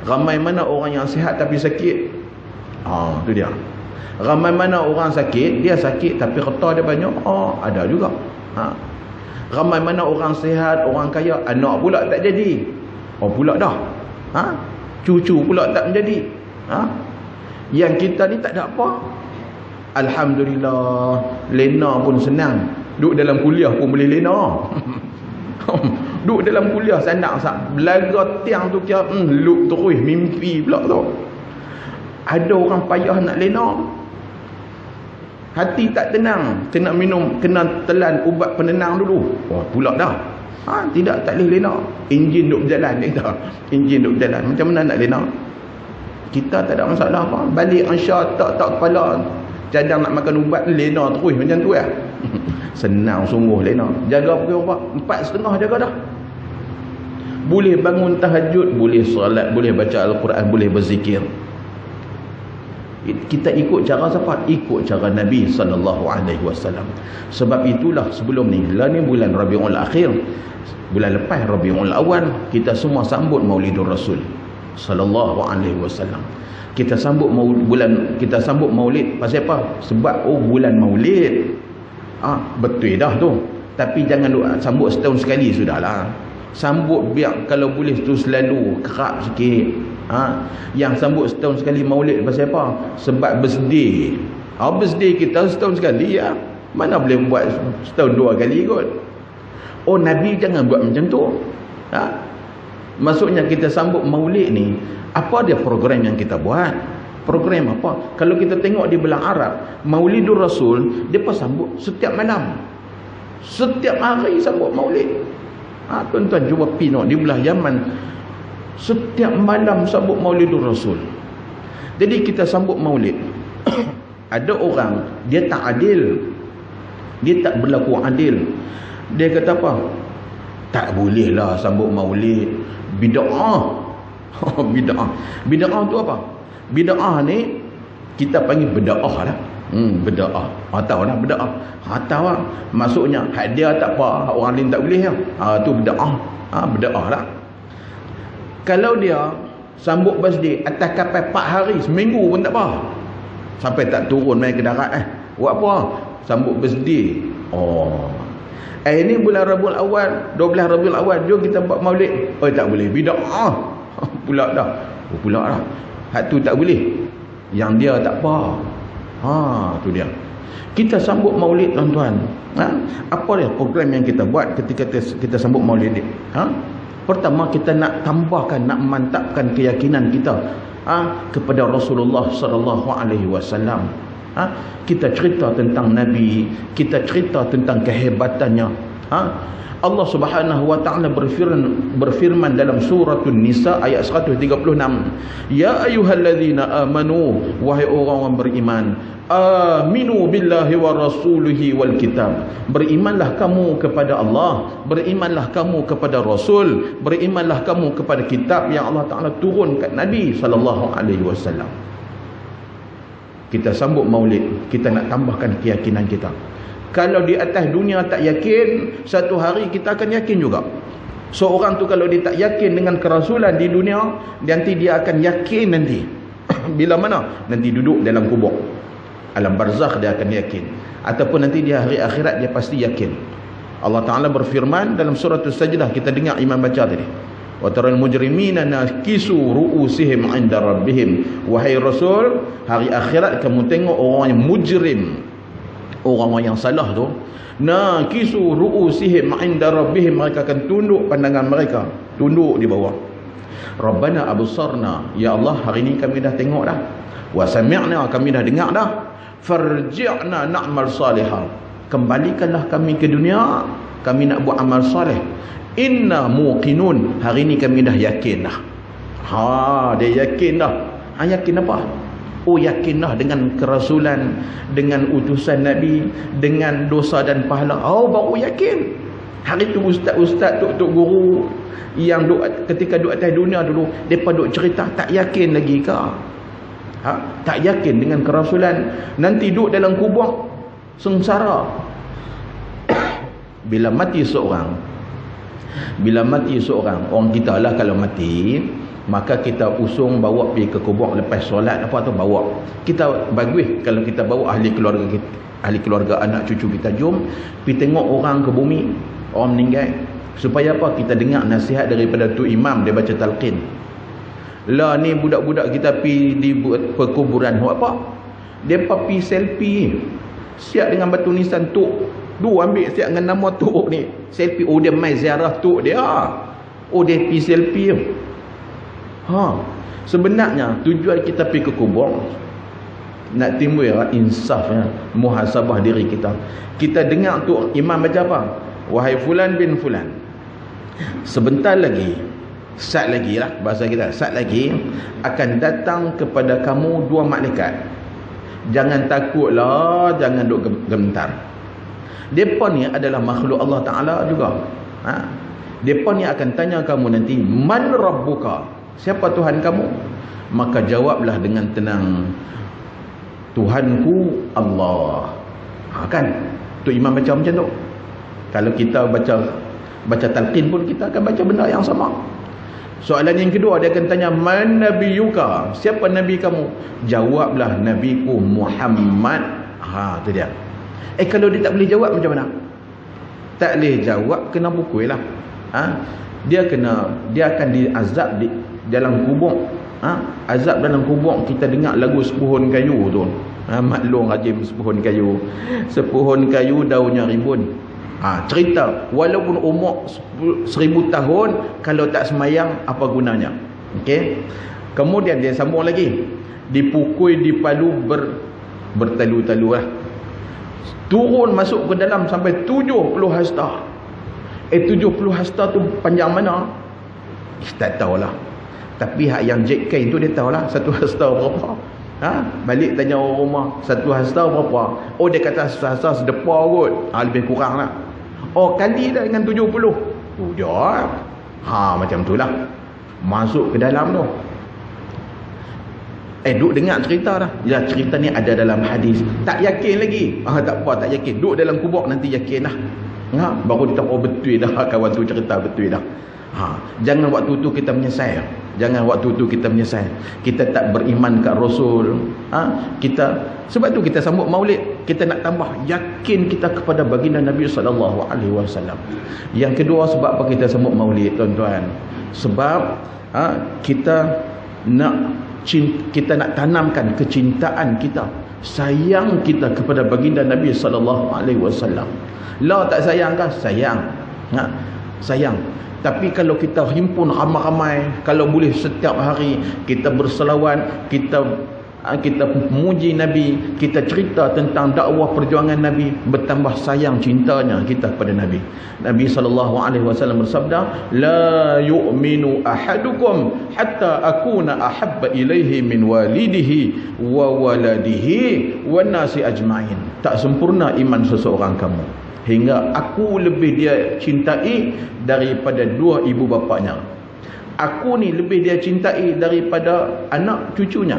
Ramai mana orang yang sihat tapi sakit? Tu dia. Ramai mana orang sakit, dia sakit tapi harta dia banyak? Ada juga. Ramai mana orang sihat, orang kaya, anak pula tak jadi. Pula dah. Cucu pula tak menjadi. Yang kita ni tak ada apa. Alhamdulillah, lena pun senang. Duduk dalam kuliah pun boleh lena. Duduk dalam kuliah senang sah. Belaga tiang tu kira luk terus mimpi pula tu. Ada orang payah nak lena. Hati tak tenang, kena minum, kena telan ubat penenang dulu. Pula dah. Tidak, tak boleh lena. Enjin duk berjalan dia. Enjin duk berjalan. Macam mana nak lena? Kita tak ada masalah apa. Balik ansya tak kepala. Cadang nak makan ubat, lena terus macam tu ya. Senang sungguh lena. Jaga pukul 4:30 jaga dah. Boleh bangun tahajud, boleh solat, boleh baca Al-Quran, boleh berzikir. Kita ikut cara siapa? Ikut cara Nabi SAW. Sebab itulah sebelum ni, ni bulan Rabiul Akhir, bulan lepas Rabiul Awal, kita semua sambut Maulidur Rasul SAW. Kita sambut Maulid pasal apa? Sebab bulan Maulid. Betul dah tu. Tapi jangan sambut setahun sekali sudahlah. Sambut biar kalau boleh tu selalu kerap sikit. Yang sambut setahun sekali Maulid pasal apa? Sebab birthday. Birthday kita setahun sekali ya. Mana boleh buat setahun 2 kali kot. Nabi jangan buat macam tu. Maksudnya kita sambut Maulid ni, apa dia program yang kita buat? Program apa? Kalau kita tengok di belah Arab, Maulidur Rasul, dia pun sambut setiap malam. Setiap hari sambut Maulid. Tuan-tuan cuba pinok di belah Yaman, setiap malam sambut Maulidur Rasul. Jadi kita sambut Maulid. Ada orang dia tak adil, dia tak berlaku adil. Dia kata apa? Tak bolehlah sambut Maulid, bid'ah. Bid'ah tu apa? Bid'ah ni kita panggil bid'ah lah. Bid'ah. Tahu lah bid'ah. Tahu lah. Maksudnya hak dia tak apa, orang lain tak boleh ya. Tu bid'ah. Bid'ah lah. Kalau dia sambut birthday atas kapal 4 hari, seminggu pun tak apa. Sampai tak turun main ke darat buat apa? Sambut birthday. Ini bulan Rabiul Awal, 12 Rabiul Awal, jom kita buat Maulid. Tak boleh, bid'ah. Pula dah. pula lah. Hak tu tak boleh. Yang dia tak apa. Tu dia. Kita sambut maulid tuan-tuan. Apa dia program yang kita buat ketika kita sambut maulid ni? Pertama, kita nak tambahkan, nak mantapkan keyakinan kita kepada Rasulullah sallallahu alaihi wasallam. Kita cerita tentang Nabi, kita cerita tentang kehebatannya. Allah Subhanahu wa taala berfirman dalam surah An-Nisa ayat 136, ya ayyuhallazina amanu, wahai orang-orang beriman, aminu billahi wa rasulihi wal kitab, berimanlah kamu kepada Allah, berimanlah kamu kepada Rasul, berimanlah kamu kepada kitab yang Allah Taala turun kat Nabi sallallahu alaihi wasallam. Kita sambut maulid, kita nak tambahkan keyakinan kita. Kalau di atas dunia tak yakin, satu hari kita akan yakin juga. Seorang tu kalau dia tak yakin dengan kerasulan di dunia, nanti dia akan yakin nanti. Bila mana? Nanti duduk dalam kubur. Alam barzakh dia akan yakin. Ataupun nanti di hari akhirat dia pasti yakin. Allah Ta'ala berfirman dalam surah As-Sajdah, kita dengar imam baca tadi. Wa taral mujrimina nakisu ru'usihim 'inda rabbihim. Wahai Rasul, hari akhirat kamu tengok orang yang mujrim, orang-orang yang salah tu, nakisu ru'usihim 'inda rabbihim, mereka akan tunduk pandangan mereka, tunduk di bawah. Rabbana absarna, ya Allah hari ni kami dah tengok dah. Wa sami'na, kami dah dengar dah. Farji'na na'mal salihah, kembalikanlah kami ke dunia, kami nak buat amal soleh. Inna muqinun, hari ni kami dah yakin dah. Dia yakin dah. Yakin apa? Yakin dah dengan kerasulan, dengan utusan Nabi, dengan dosa dan pahala. Baru yakin. Hari tu ustaz-ustaz, tok-tok guru yang ketika duduk atas dunia dulu, mereka duduk cerita, tak yakin lagi ke? Tak yakin dengan kerasulan. Nanti duduk dalam kubur, sengsara. Bila mati seorang, orang kita lah kalau mati, maka kita usung bawa pergi ke kubur lepas solat apa tu, bawa. Kita bagus kalau kita bawa ahli keluarga kita, ahli keluarga, anak cucu kita, jom pergi tengok orang ke bumi, orang meninggal. Supaya apa? Kita dengar nasihat daripada tu imam, dia baca talqin. Lah ni budak-budak kita pergi di perkuburan, buat apa? Dia pergi selfie, siap dengan batu nisan tok. Ambil siap dengan nama tok ni, selfie. Dia mai ziarah tok dia. Dia pergi selfie. Sebenarnya tujuan kita pergi ke kubur nak timbul insaf, muhasabah diri kita. Kita dengar tu imam baca apa? Wahai fulan bin fulan, sebentar lagi, sat lagi lah bahasa kita, sat lagi akan datang kepada kamu dua malaikat. Jangan takutlah, jangan duk gemetar. Depa ni adalah makhluk Allah Ta'ala juga. Depa ni akan tanya kamu nanti, man rabbuka, siapa Tuhan kamu? Maka jawablah dengan tenang, Tuhanku Allah. Kan? Tu imam baca macam tu. Kalau kita baca talqin pun kita akan baca benda yang sama. Soalan yang kedua, dia akan tanya, man nabiyuka, siapa nabi kamu? Jawablah, nabiku Muhammad. Tu dia. Kalau dia tak boleh jawab macam mana? Tak boleh jawab, kena pukul lah. Dia akan diazab di dalam kubur. Azab dalam kubur, kita dengar lagu sepuhun kayu tu. Maklum rajim sepuhun kayu. Sepuhun kayu daunnya rimbun. Cerita walaupun umur 1000 tahun, kalau tak semayang apa gunanya? Okey. Kemudian dia sambung lagi, dipukul, dipalu bertalu-talu lah. Turun masuk ke dalam sampai 70 hasta. 70 hasta tu panjang mana? Tak tahulah. Tapi hak yang Jack Kain tu dia tahulah 1 hasta berapa. Balik tanya orang rumah, 1 hasta berapa? Dia kata 1 hasta sedepa kot. Lebih kurang lah. Kali dah dengan 70. Dia macam tu lah. Masuk ke dalam tu. Duk dengar cerita dah. Ya, cerita ni ada dalam hadis. Tak yakin lagi. Tak apa, tak yakin. Duk dalam kubur nanti yakin lah. Baru dia tahu betul dah kawan tu cerita betul dah. Jangan waktu tu kita menyesal. Kita tak beriman kat Rasul. Sebab tu kita sambut maulid. Kita nak tambah yakin kita kepada baginda Nabi SAW. Yang kedua, sebab apa kita sambut maulid tuan-tuan? Sebab kita kita nak tanamkan kecintaan kita, sayang kita kepada baginda Nabi sallallahu alaihi wasallam. La tak sayang kah? Sayang. Sayang. Tapi kalau kita himpun ramai-ramai, kalau boleh setiap hari kita berselawat, kita memuji Nabi, kita cerita tentang dakwah perjuangan Nabi, bertambah sayang cintanya kita kepada Nabi. Nabi SAW bersabda, la yu'minu ahadukum hatta akuna ahabba ilaihi min walidihi wa waladihi wa nasi ajma'in. Tak sempurna iman seseorang kamu hingga aku lebih dia cintai daripada dua ibu bapanya. Aku ni lebih dia cintai daripada anak cucunya,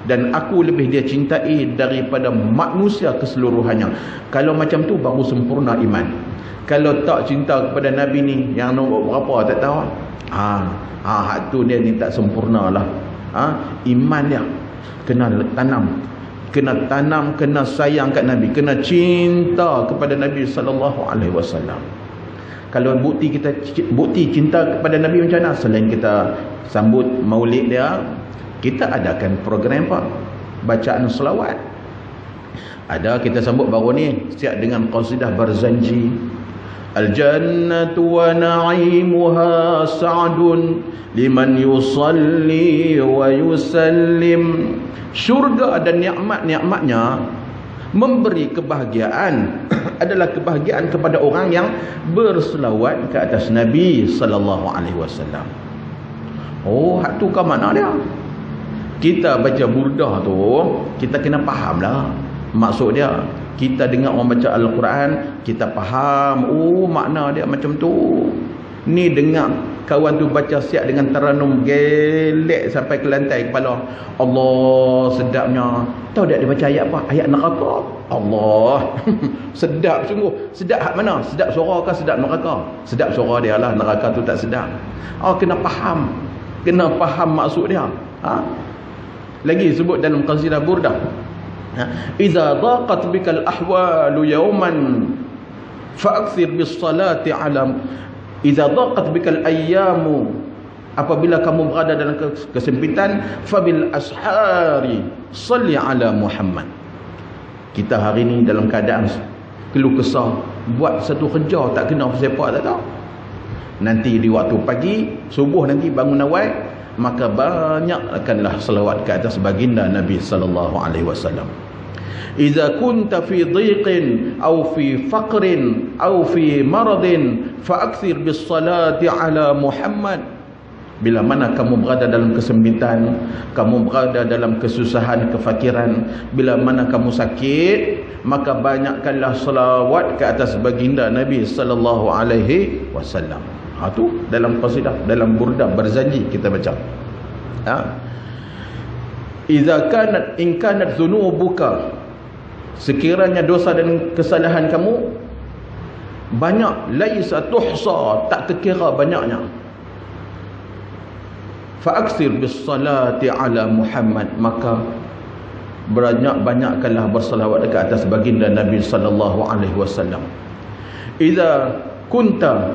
dan aku lebih dia cintai daripada manusia keseluruhannya. Kalau macam tu baru sempurna iman. Kalau tak cinta kepada Nabi ni, yang nombor berapa tak tahu. Hak tu dia ni tak sempurna lah. Iman dia kena tanam, kena sayang kat Nabi, kena cinta kepada Nabi sallallahu alaihi wasallam. Kalau bukti cinta kepada Nabi macam mana? Selain kita sambut maulid dia, kita adakan program apa? Bacaan selawat. Ada kita sambut baru ni siap dengan qasidah Barzanji. Al-jannatu wa na'imuha sa'dun liman yusalli wa yusallim. Syurga dan nikmat-nikmatnya memberi kebahagiaan adalah kebahagiaan kepada orang yang berselawat ke atas Nabi sallallahu alaihi wasallam. Oh, hak tu ke mana dia? Kita baca burdah tu, kita kena faham lah maksud dia. Kita dengar orang baca Al-Quran, kita faham, oh makna dia macam tu. Ni dengar kawan tu baca siap dengan teranum gelek sampai ke lantai kepala. Allah, sedapnya. Tahu tak dia baca ayat apa? Ayat neraka. Allah. Sedap sungguh. Sedap hak mana? Sedap suara ke sedap neraka? Sedap suara dia lah, neraka tu tak sedap. Kena faham. Kena faham maksud dia. Lagi sebut dalam qasidah burdah. Iza daqat bikal ahwalu yawman fa'akthir bis salati ala. Iza daqat bikal ayyamu, apabila kamu berada dalam kesempitan, fabil ashari salli ala Muhammad. Kita hari ni dalam keadaan keluh kesah, buat satu kerja tak kena siapa tak tahu. Nanti di waktu pagi, subuh nanti bangun awal, maka banyakkanlah selawat ke atas baginda Nabi sallallahu alaihi wasallam. Idza kunta fi dhiqin aw fi faqrin aw fi maradin fa'akthir bis salati ala Muhammad. Bila mana kamu berada dalam kesempitan, kamu berada dalam kesusahan, kefakiran, bila mana kamu sakit, maka banyakkanlah selawat ke atas baginda Nabi sallallahu alaihi wasallam. Tu dalam qasidah, dalam burdah Barzanji kita baca. Idza kanat in kanat dhunubuka, sekiranya dosa dan kesalahan kamu banyak, laisa tuhsa, tak terkira banyaknya, fa'aksir bis salati ala Muhammad, maka banyakkanlah bersalawat ke atas baginda Nabi sallallahu alaihi wasallam. Idza kunta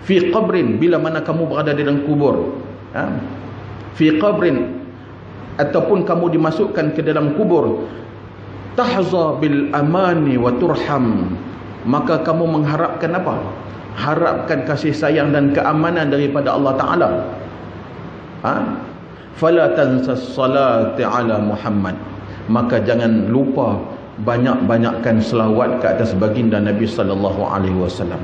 fi qabrin, bila mana kamu berada di dalam kubur, fi qabrin, ataupun kamu dimasukkan ke dalam kubur, tahza bil amani wa turham, maka kamu mengharapkan apa? Harapkan kasih sayang dan keamanan daripada Allah Ta'ala. Fala tansas salati ala Muhammad, maka jangan lupa banyak-banyakkan selawat ke atas baginda Nabi sallallahu alaihi wasallam.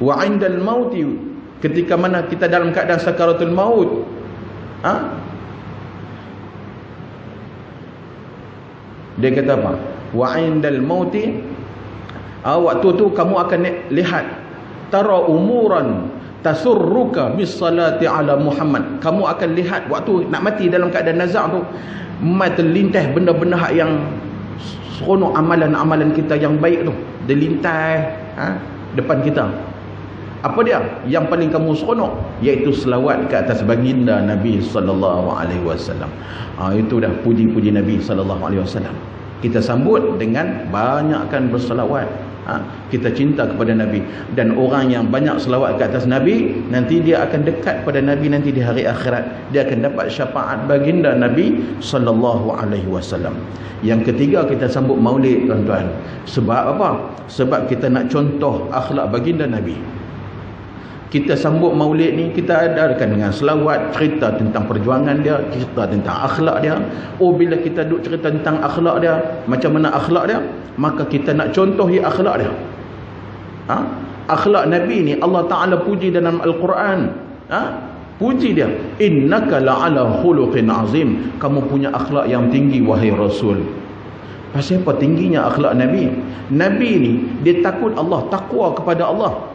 Wa indal mauti, ketika mana kita dalam keadaan sakaratul maut, dia kata apa? Wa indal mauti, waktu tu kamu akan lihat, tara umuran tasurruka bis salati ala Muhammad. Kamu akan lihat waktu nak mati dalam keadaan nazak tu, terlintas benda-benda yang seronok, amalan-amalan kita yang baik tu dia lintas depan kita. Apa dia yang paling kamu seronok? Iaitu selawat ke atas baginda Nabi sallallahu alaihi wasallam. Itu dah puji-puji Nabi sallallahu alaihi wasallam. Kita sambut dengan banyakkan berselawat. Kita cinta kepada Nabi. Dan orang yang banyak selawat ke atas Nabi, nanti dia akan dekat pada Nabi nanti di hari akhirat. Dia akan dapat syafaat baginda Nabi sallallahu alaihi wasallam. Yang ketiga, kita sambut maulid tuan-tuan. Sebab apa? Sebab kita nak contoh akhlak baginda Nabi. Kita sambut maulid ni, kita adakan dengan selawat, cerita tentang perjuangan dia, cerita tentang akhlak dia. Bila kita duk cerita tentang akhlak dia, macam mana akhlak dia, maka kita nak contohi akhlak dia. Akhlak Nabi ni Allah Ta'ala puji dalam Al-Quran. Puji dia, innaka la'ala khuluqin azim, kamu punya akhlak yang tinggi wahai Rasul. Pasal apa tingginya akhlak Nabi? Nabi ni dia takut Allah, takwa kepada Allah.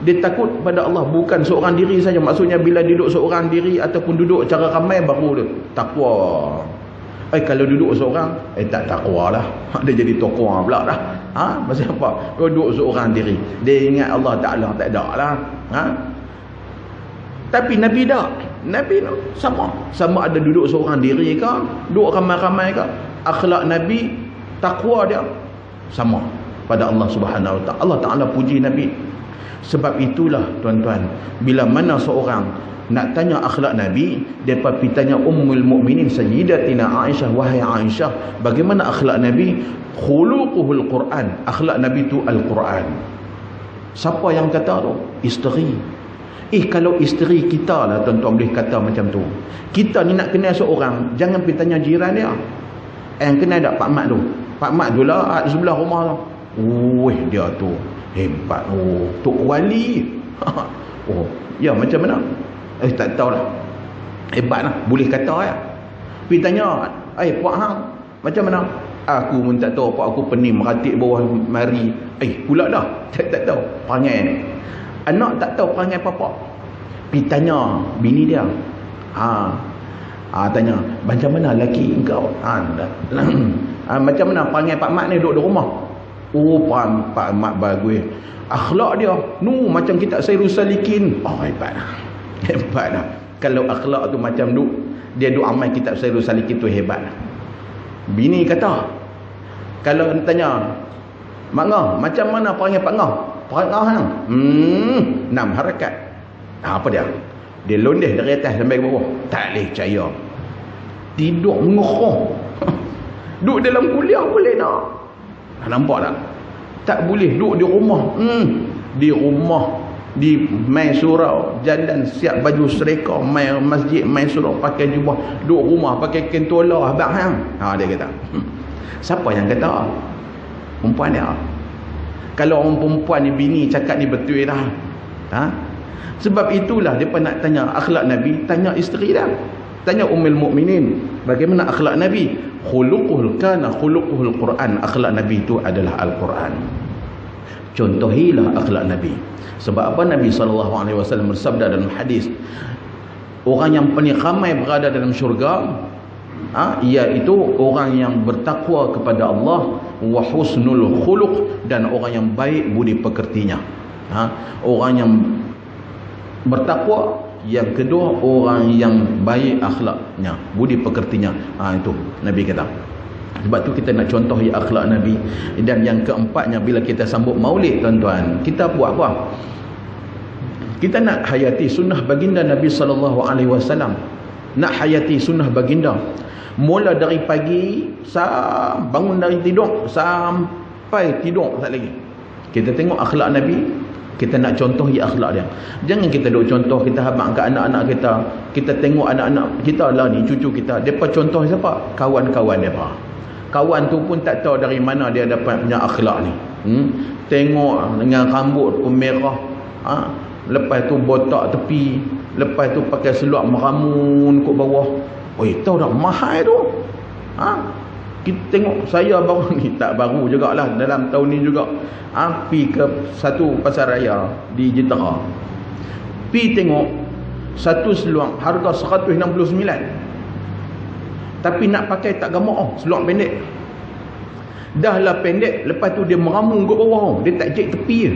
Dia takut pada Allah, bukan seorang diri saja. Maksudnya bila duduk seorang diri ataupun duduk cara ramai baru dia takwa. Kalau duduk seorang tak takwa lah. Dia jadi tokwa pula dah. Pasal apa? Duduk seorang diri, dia ingat Allah Ta'ala tak ada lah. Tapi Nabi tak. Nabi tu sama ada duduk seorang diri ke, duduk ramai-ramai ke, akhlak Nabi, takwa dia sama pada Allah Subhanahu Wa Ta'ala. Allah Ta'ala puji Nabi. Sebab itulah tuan-tuan, bila mana seorang nak tanya akhlak Nabi, dia pergi tanya Ummul Mukminin Sayyidatina Aisyah, wahai Aisyah, bagaimana akhlak Nabi? Khuluquhul Quran, akhlak Nabi tu Al-Quran. Siapa yang kata tu? Isteri. Kalau isteri kita lah tuan-tuan boleh kata macam tu. Kita ni nak kenal seorang, jangan pergi tanya jiran dia. Yang kenal tak Pak Mat tu? Pak Mat tu lah sebelah rumah tu. Dia tu hebat. Tok Wali. Ya macam mana? Tak tahu lah. Hebat lah. Boleh kata lah. Pergi tanya, Pak Hang, macam mana? Aku pun tak tahu. Pak aku pening meratik bawah mari. Pula dah. Tak tahu. Perangai ni. Anak tak tahu perangai apa-apa. Pergi tanya bini dia. Tanya, macam mana laki engkau? Macam mana perangai Pak Mat ni duduk di rumah? Pak Mat bagus. Akhlak dia macam kitab Sayyidul Salikin. Hebat lah. Hebat lah. Kalau akhlak tu macam dia duk amal kitab Sayyidul Salikin tu hebat lah. Bini kata, kalau tanya Mak Ngah, macam mana perangai Pak Ngah? Perangai hang 6 harakat. Apa dia? Dia londeh dari atas sampai ke bawah. Tak boleh percaya. Tidur mengerah. Duduk dalam kuliah boleh nak. Nampak tak? Tak boleh duduk di rumah. Di rumah, di main surau, jalan siap baju sereka, main masjid, main surau pakai jubah, duduk rumah pakai kentola abang hang. Dia kata. Siapa yang kata? Perempuan dia. Kalau orang perempuan ni bini cakap ni betul dah. Sebab itulah dia nak tanya akhlak Nabi, tanya isteri dia. Tanya Ummul Mukminin, bagaimana akhlak Nabi? Khuluquhul Quran. Akhlak Nabi itu adalah Al-Quran. Contohilah akhlak Nabi. Sebab apa Nabi SAW bersabda dalam hadis, orang yang paling ramai berada dalam syurga, iaitu orang yang bertakwa kepada Allah, wa husnul khuluq, dan orang yang baik budi pekertinya. Orang yang bertakwa, yang kedua orang yang baik akhlaknya, budi pekertinya. Itu Nabi kata. Sebab tu kita nak contohi akhlak Nabi. Dan yang keempatnya, bila kita sambut maulid tuan-tuan, kita buat apa? Kita nak hayati sunnah baginda Nabi SAW. Nak hayati sunnah baginda. Mula dari pagi, bangun dari tidur sampai tidur tak lagi. Kita tengok akhlak Nabi. Kita nak contohi akhlak dia. Jangan kita duk contoh, kita habaq ke anak-anak kita. Kita tengok anak-anak kita lah ni, cucu kita. Mereka contoh siapa? Kawan-kawan mereka. Kawan tu pun tak tahu dari mana dia dapat punya akhlak ni. Tengok dengan rambut pun merah. Lepas tu botak tepi. Lepas tu pakai seluar meramun kat bawah. Tahu tak mahal tu? Kita tengok, saya baru ni, tak baru jugalah, dalam tahun ni juga pergi ke satu pasar raya di Jitera. Pergi tengok satu seluar harga 169. Tapi nak pakai tak gamak seluar pendek. Dah lah pendek, lepas tu dia meramun ke bawah, dia tak jek tepi je.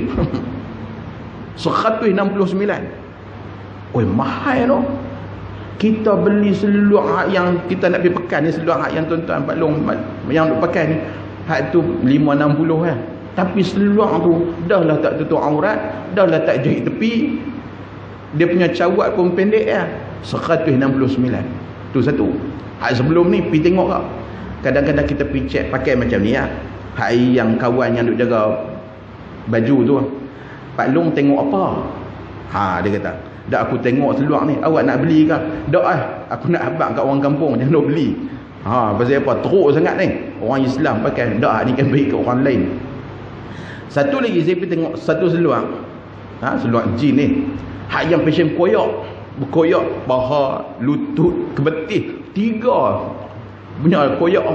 169. Mahal tu. Kita beli seluar yang kita nak pergi pekan ni, seluar yang tuan-tuan Pak Long yang duk pakai ni, hak tu 560 kan. Tapi seluar tu dah lah tak tutup aurat, dah lah tak jahit tepi. Dia punya cawat pun pendek ya. 169. Tu satu. Hak sebelum ni pergi tengok kau. Kadang-kadang kita pergi check pakai macam ni ya. Hak yang kawan yang duk jaga baju tu. Pak Long tengok apa? Dia kata, "Dak aku tengok seluar ni, awak nak beli ke?" "Dak aku nak abang kat orang kampung jangan nak beli." Pasal apa? Teruk sangat ni. Orang Islam pakai. "Dak ni kan baik kat orang lain." Satu lagi saya pergi tengok satu seluar. Seluar jin ni. Hak yang fashion koyak. Berkoyak paha, lutut, kebetih. 3 punya koyak.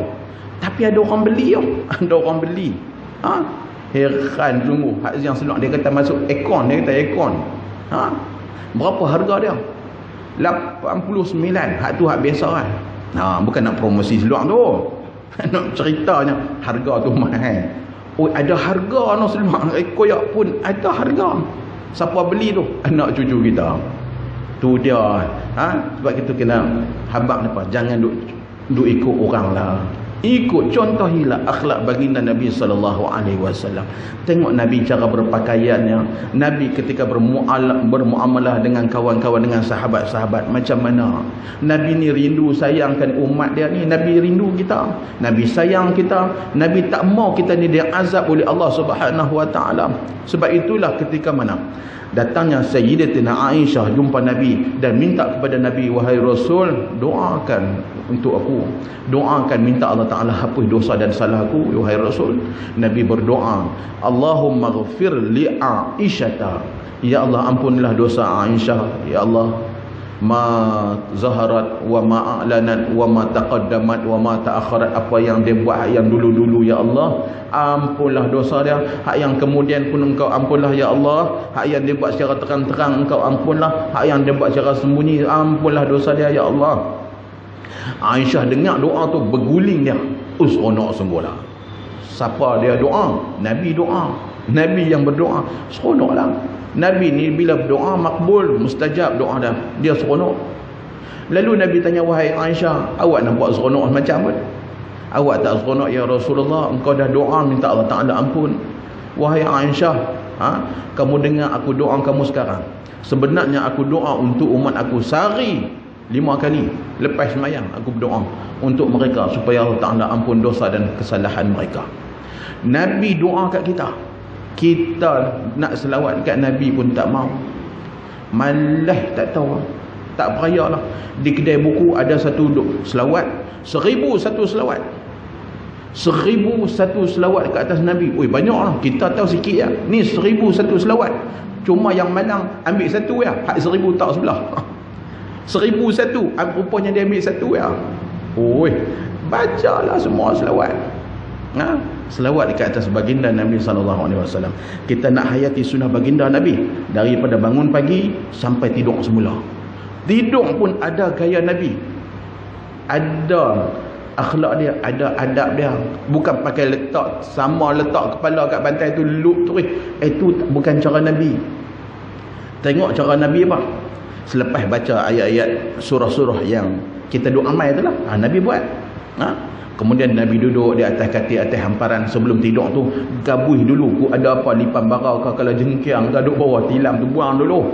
Tapi ada orang beli tau. Ada orang beli. Heran sungguh. Hak yang seluar dia kata masuk ekon. Dia kata ekon. Berapa harga dia? 89. Hak tu hak biasa kan. Bukan nak promosi seluar tu. Nak ceritanya harga tu mahal. Ada harga no seluar koyak pun ada harga. Siapa beli tu? Anak cucu kita. Tu dia. Sebab kita kena habaq apa? Jangan duk ikut orang lah. Ikut contohilah akhlak baginda Nabi SAW. Tengok Nabi cara berpakaiannya. Nabi ketika bermuamalah dengan kawan-kawan, dengan sahabat-sahabat, macam mana Nabi ni rindu sayangkan umat dia ni. Nabi rindu kita, Nabi sayang kita. Nabi tak mau kita ni dia azab oleh Allah Subhanahu Wa Taala. Sebab itulah ketika mana datangnya Sayyidatina Aisyah jumpa Nabi dan minta kepada Nabi, "Wahai Rasul, doakan untuk aku. Doakan, minta Allah Ta'ala hapus dosa dan salah aku, wahai Rasul." Nabi berdoa, "Allahumma ghafir li Aisyata." Ya Allah, ampunilah dosa Aisyah. Ya Allah, ma zaharat wa ma a'lanat wa ma taqaddamat wa ma ta'akharat. Apa yang dia buat yang dulu-dulu, ya Allah, ampunlah dosa dia. Hak yang kemudian pun engkau ampunlah, ya Allah. Hak yang dia buat secara terang-terang engkau ampunlah. Hak yang dia buat secara sembunyi, ampunlah dosa dia, ya Allah. Aisyah dengar doa tu, berguling dia. Seronok sungguhlah. Siapa dia doa? Nabi doa. Nabi yang berdoa, seronoklah. Nabi ni bila berdoa makbul, mustajab doa dah. Dia seronok. Lalu Nabi tanya, "Wahai Aisyah, awak nampak seronok macam mana?" "Awak tak seronok ya Rasulullah, engkau dah doa minta Allah Ta'ala ampun." "Wahai Aisyah, kamu dengar aku doa kamu sekarang. Sebenarnya aku doa untuk umat aku sehari 5 kali. Lepas semayang aku berdoa untuk mereka supaya Allah Ta'ala ampun dosa dan kesalahan mereka." Nabi doa kat kita. Kita nak selawat kat Nabi pun tak mau. Malah tak tahu. Tak peraya lah. Di kedai buku ada satu selawat. 1001 selawat. 1001 selawat ke atas Nabi. Banyak lah. Kita tahu sikit ya. Ni 1001 selawat. Cuma yang Malang ambil satu ya. Hak 1000 tak sebelah. 1001. Rupanya dia ambil satu ya. Bacalah semua selawat. Selawat dekat atas baginda Nabi SAW. Kita nak hayati sunnah baginda Nabi daripada bangun pagi sampai tidur semula. Tidur pun ada gaya Nabi, ada akhlak dia, ada adab dia. Bukan pakai letak kepala kat bantai tu loop terus. Itu bukan cara Nabi. Tengok cara Nabi apa? Selepas baca ayat-ayat surah-surah yang kita duk amal tu lah, Nabi buat. Kemudian Nabi duduk di atas katil, atas hamparan. Sebelum tidur tu gabuih dulu. Ada apa lipan bara ke, kalau jengkiang ke duduk bawah tilam tu buang dulu.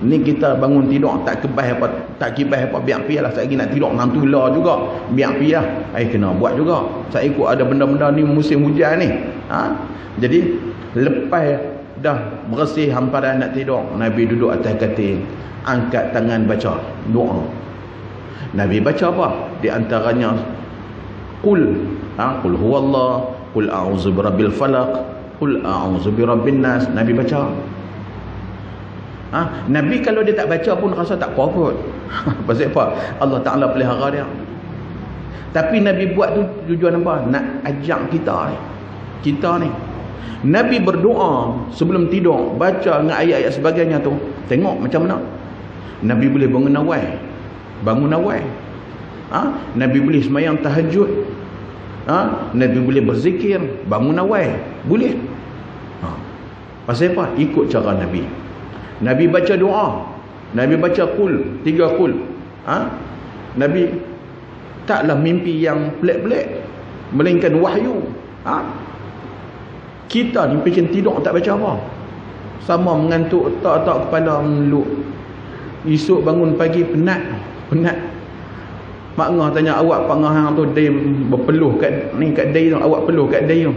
Ni kita bangun tidur tak kibas apa, biar pilah. Saya nak tidur dengan tular juga, biar pilah. Kena buat juga. Saya ikut ada benda-benda ni musim hujan ni. Jadi lepas dah bersih hamparan nak tidur, Nabi duduk atas katil, angkat tangan baca doa. Nabi baca apa? Di antaranya qul huwallah, qul a'udzu birabbil falaq, qul a'udzu birabbin nas. Nabi baca. Nabi kalau dia tak baca pun rasa tak apa-apa. Pasal apa? Allah Ta'ala pelihara dia. Tapi Nabi buat tu tujuan apa? Nak ajak kita ni. Nabi berdoa sebelum tidur, baca dengan ayat-ayat sebagainya tu. Tengok macam mana Nabi boleh bangun awal. Nabi boleh semayang tahajud. Nabi boleh berzikir, bangun awal. Boleh. Pasal apa? Ikut cara Nabi. Nabi baca doa. Nabi baca qul, 3 qul. Nabi taklah mimpi yang pelik-pelik, melainkan wahyu. Kita ni bikin tidur tak baca apa. Sama mengantuk, tak kepala meluk. Esok bangun pagi penat. Mak ngah tanya, awak pak ngah hang tu dia berpeluh kat day tu, awak peluh kat day tu.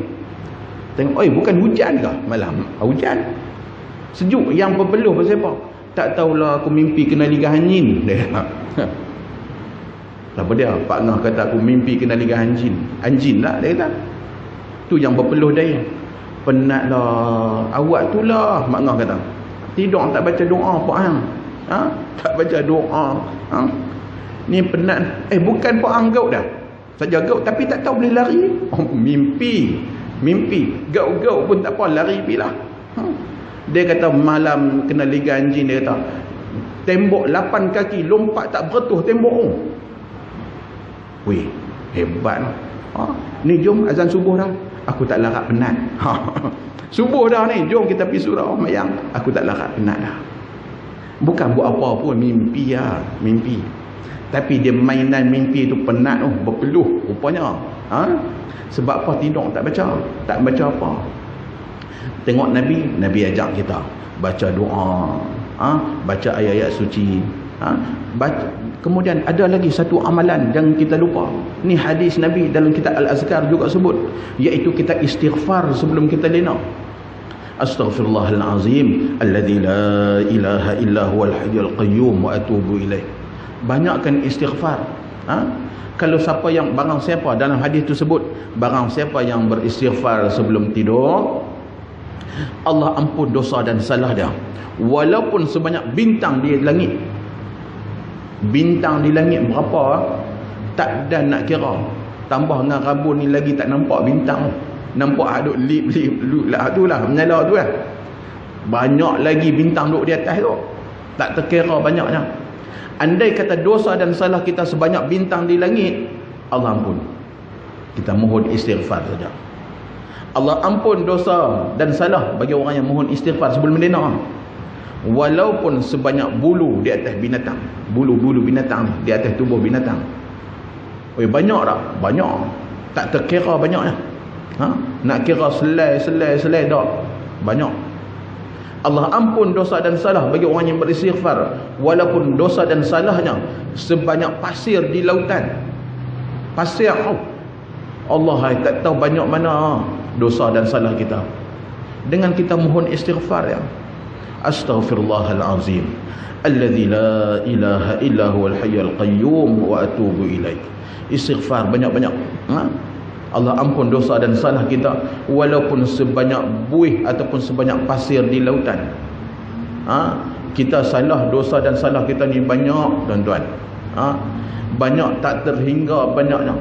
Tengok, oi bukan hujan ke? Malam hujan. Sejuk yang berpeluh pasal apa? Tak tahulah aku mimpi kena liga anjing. Apa dia? Pak ngah kata aku mimpi kena liga anjing. Anjing lah dia kata. Tu yang berpeluh dia. Penatlah awak tu lah, mak ngah kata. Tidur tak baca doa pak hang. Tak baca doa. Ni penat. Bukan pak hang gaut dah. Saja gaut tapi tak tahu boleh lari. Mimpi. Gaut pun tak apa, lari pilah. Dia kata malam kena liga anjing, dia kata tembok 8 kaki lompat tak beretuh tembok. Weh, hebat. Ni jom azan subuh dah. Aku tak larat penat. Subuh dah ni, jom kita pergi surau mayang. Aku tak larat penat dah. Bukan buat apa pun, mimpi lah. Mimpi. Tapi dia mainan mimpi tu penat tu, berpeluh rupanya. Sebab apa tidur tak baca apa. Tengok Nabi ajak kita baca doa, baca ayat-ayat suci. Kemudian ada lagi satu amalan yang kita lupa. Ni hadis Nabi dalam kitab Al-Azkar juga sebut, iaitu kita istighfar sebelum kita lena. Astaghfirullahalazim alladzi la ilaha illa huwal hayyul qayyum wa atubu ilaih. Banyakkan istighfar. Kalau barang siapa dalam hadis tu sebut, barang siapa yang beristighfar sebelum tidur, Allah ampun dosa dan salah dia, walaupun sebanyak bintang di langit. Bintang di langit berapa tak ada nak kira. Tambah dengan rabun ni lagi tak nampak bintang. Nampak duk lip lah tu lah, menyala tu lah. Banyak lagi bintang duk di atas tu, tak terkira banyaknya. Andai kata dosa dan salah kita sebanyak bintang di langit, Allah ampun. Kita mohon istighfar saja. Allah ampun dosa dan salah bagi orang yang mohon istighfar sebelum mendena. Walaupun sebanyak bulu di atas binatang. Bulu-bulu binatang ni di atas tubuh binatang. Banyak tak? Banyak. Tak terkira banyaknya. Nak kira selai tak? Banyak. Allah ampun dosa dan salah bagi orang yang beristighfar, walaupun dosa dan salahnya sebanyak pasir di lautan. Pasir. Allah tak tahu banyak mana dosa dan salah kita. Dengan kita mohon istighfar ya. Astaghfirullahalazim alladzi la ilaha illa huwal hayyul qayyum wa atubu ilaih. Istighfar banyak-banyak. Allah ampun dosa dan salah kita walaupun sebanyak buih ataupun sebanyak pasir di lautan. Kita salah, dosa dan salah kita ni banyak tuan-tuan. Banyak tak terhingga banyaknya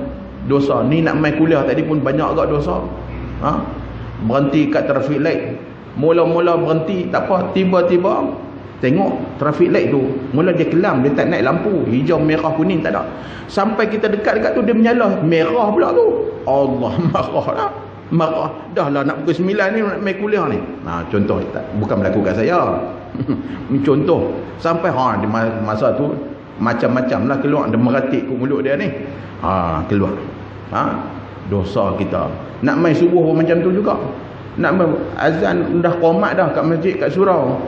dosa. Ni nak main kuliah tadi pun banyak agak dosa. Berhenti kat traffic light. Mula-mula berhenti tak apa, tiba-tiba tengok traffic light tu mula dia kelam, dia tak naik lampu hijau, merah, kuning, tak ada. Sampai kita dekat tu dia menyala merah pula tu. Allah, marah dah lah nak pukul 9 ni nak main kuliah ni. Contoh, bukan berlaku kat saya. Contoh sampai di masa tu macam-macam lah keluar, dia meratik ke mulut dia ni. Keluar dosa kita. Nak main subuh pun macam tu juga. Nak azan dah qomat dah kat masjid, kat surau.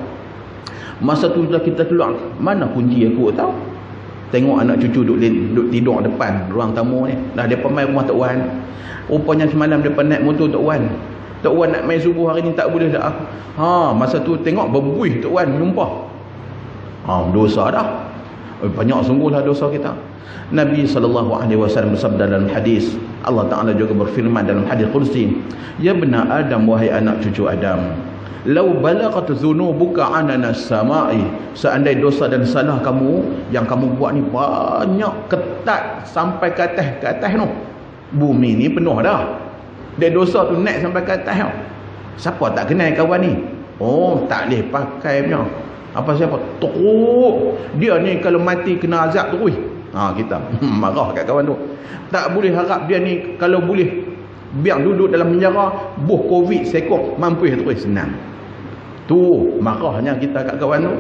Masa tu dah kita keluar, mana kunci aku tahu. Tengok anak cucu duduk tidur depan ruang tamu ni. Dah dia main rumah Tok Wan. Rupanya semalam dia naik motor Tok Wan. Tok Wan nak main subuh hari ni tak boleh dah. Masa tu tengok berbuih Tok Wan menumpah. Dosa dah. Banyak sungguhlah dosa kita. Nabi SAW bersabda dalam hadis, Allah Ta'ala juga berfirman dalam hadis Qudsi, ya bena Adam, wahai anak cucu Adam, lau balaghat dhunubuka anana samai, seandai dosa dan salah kamu yang kamu buat ni banyak, ketat sampai ke atas tu. Bumi ni penuh dah. Dia dosa tu naik sampai ke atas tu. Siapa tak kenal kawan ni? Tak boleh pakai punya. Apa siapa? Teruk. Dia ni kalau mati kena azab terus. Kita marah kat kawan tu. Tak boleh harap dia ni kalau boleh biar duduk dalam penjara, buh covid sekok mampu terus, senang. Tu marahnya kita kat kawan tu.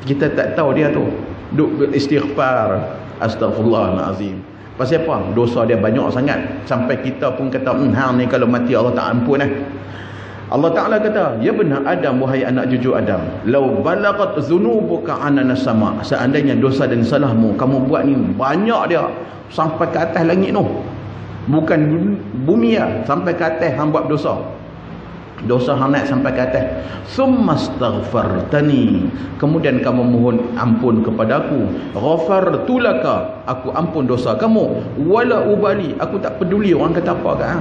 Kita tak tahu dia tu duk beristighfar, astagfirullahalazim. Pasal apa? Dosa dia banyak sangat sampai kita pun kata hang ni kalau mati Allah tak ampun Allah Ta'ala kata, ya benar Adam, wahai anak cucu Adam, lau balaghat zunubuka anana sama, seandainya dosa dan salahmu kamu buat ni banyak dia sampai ke atas langit tu, bukan bumi ya, sampai ke atas hang buat dosa hang naik sampai ke atas, summastaghfartani, kemudian kamu mohon ampun kepadaku, ghafartu laka, aku ampun dosa kamu, wala ubali, aku tak peduli orang kata apa kat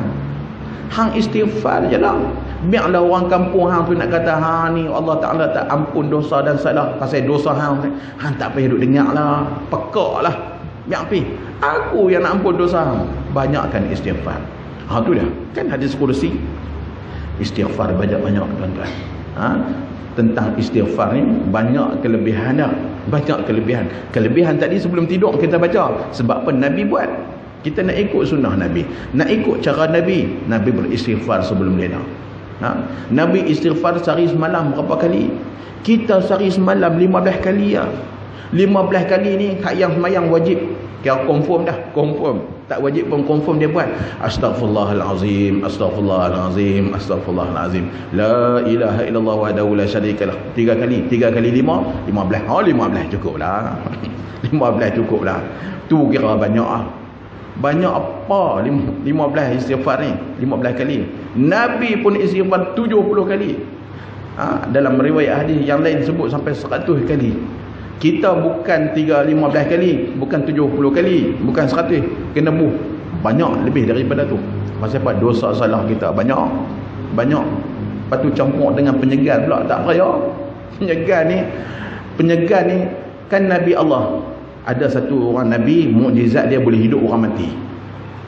hang istighfar je lah. Biarlah orang kampung hang tu nak kata hang ni Allah Ta'ala tak ampun dosa dan salah, pasal dosa hang tak payah duduk dengar lah, pekak lah, biar pergi. Aku yang nak ampun dosa hang. Banyakkan istighfar. Tu dia kan hadis kursi, istighfar banyak-banyak tuan-tuan. Tentang istighfar ni banyak kelebihan dah. Banyak kelebihan tadi sebelum tidur kita baca. Sebab apa Nabi buat? Kita nak ikut sunnah Nabi, nak ikut cara Nabi. Nabi beristighfar sebelum dia Nabi istighfar sehari semalam berapa kali? Kita sehari semalam 15 kali ya. 15 kali ni hak yang semayang wajib, kira confirm dah, confirm. Tak wajib pun confirm dia buat. Astaghfirullahalazim, astaghfirullahalazim, astaghfirullahalazim. La ilaha illallah wahdahu la syarikalah. 3 kali 5, 15. 15 cukup lah. 15 cukup lah. Tu kira banyak ah. Banyak apa 15 istighfar ni? 15 kali. Nabi pun istighfar 70 kali. Dalam riwayat hadis yang lain sebut sampai 100 kali. Kita bukan 15 kali, bukan 70 kali, bukan 100, kena banyak lebih daripada tu. Pasal apa? Dosa salah kita banyak. Lepas tu campur dengan penyegan pula, tak payah. Penyegan ni kan Nabi Allah. Ada satu orang Nabi, mukjizat dia boleh hidup orang mati.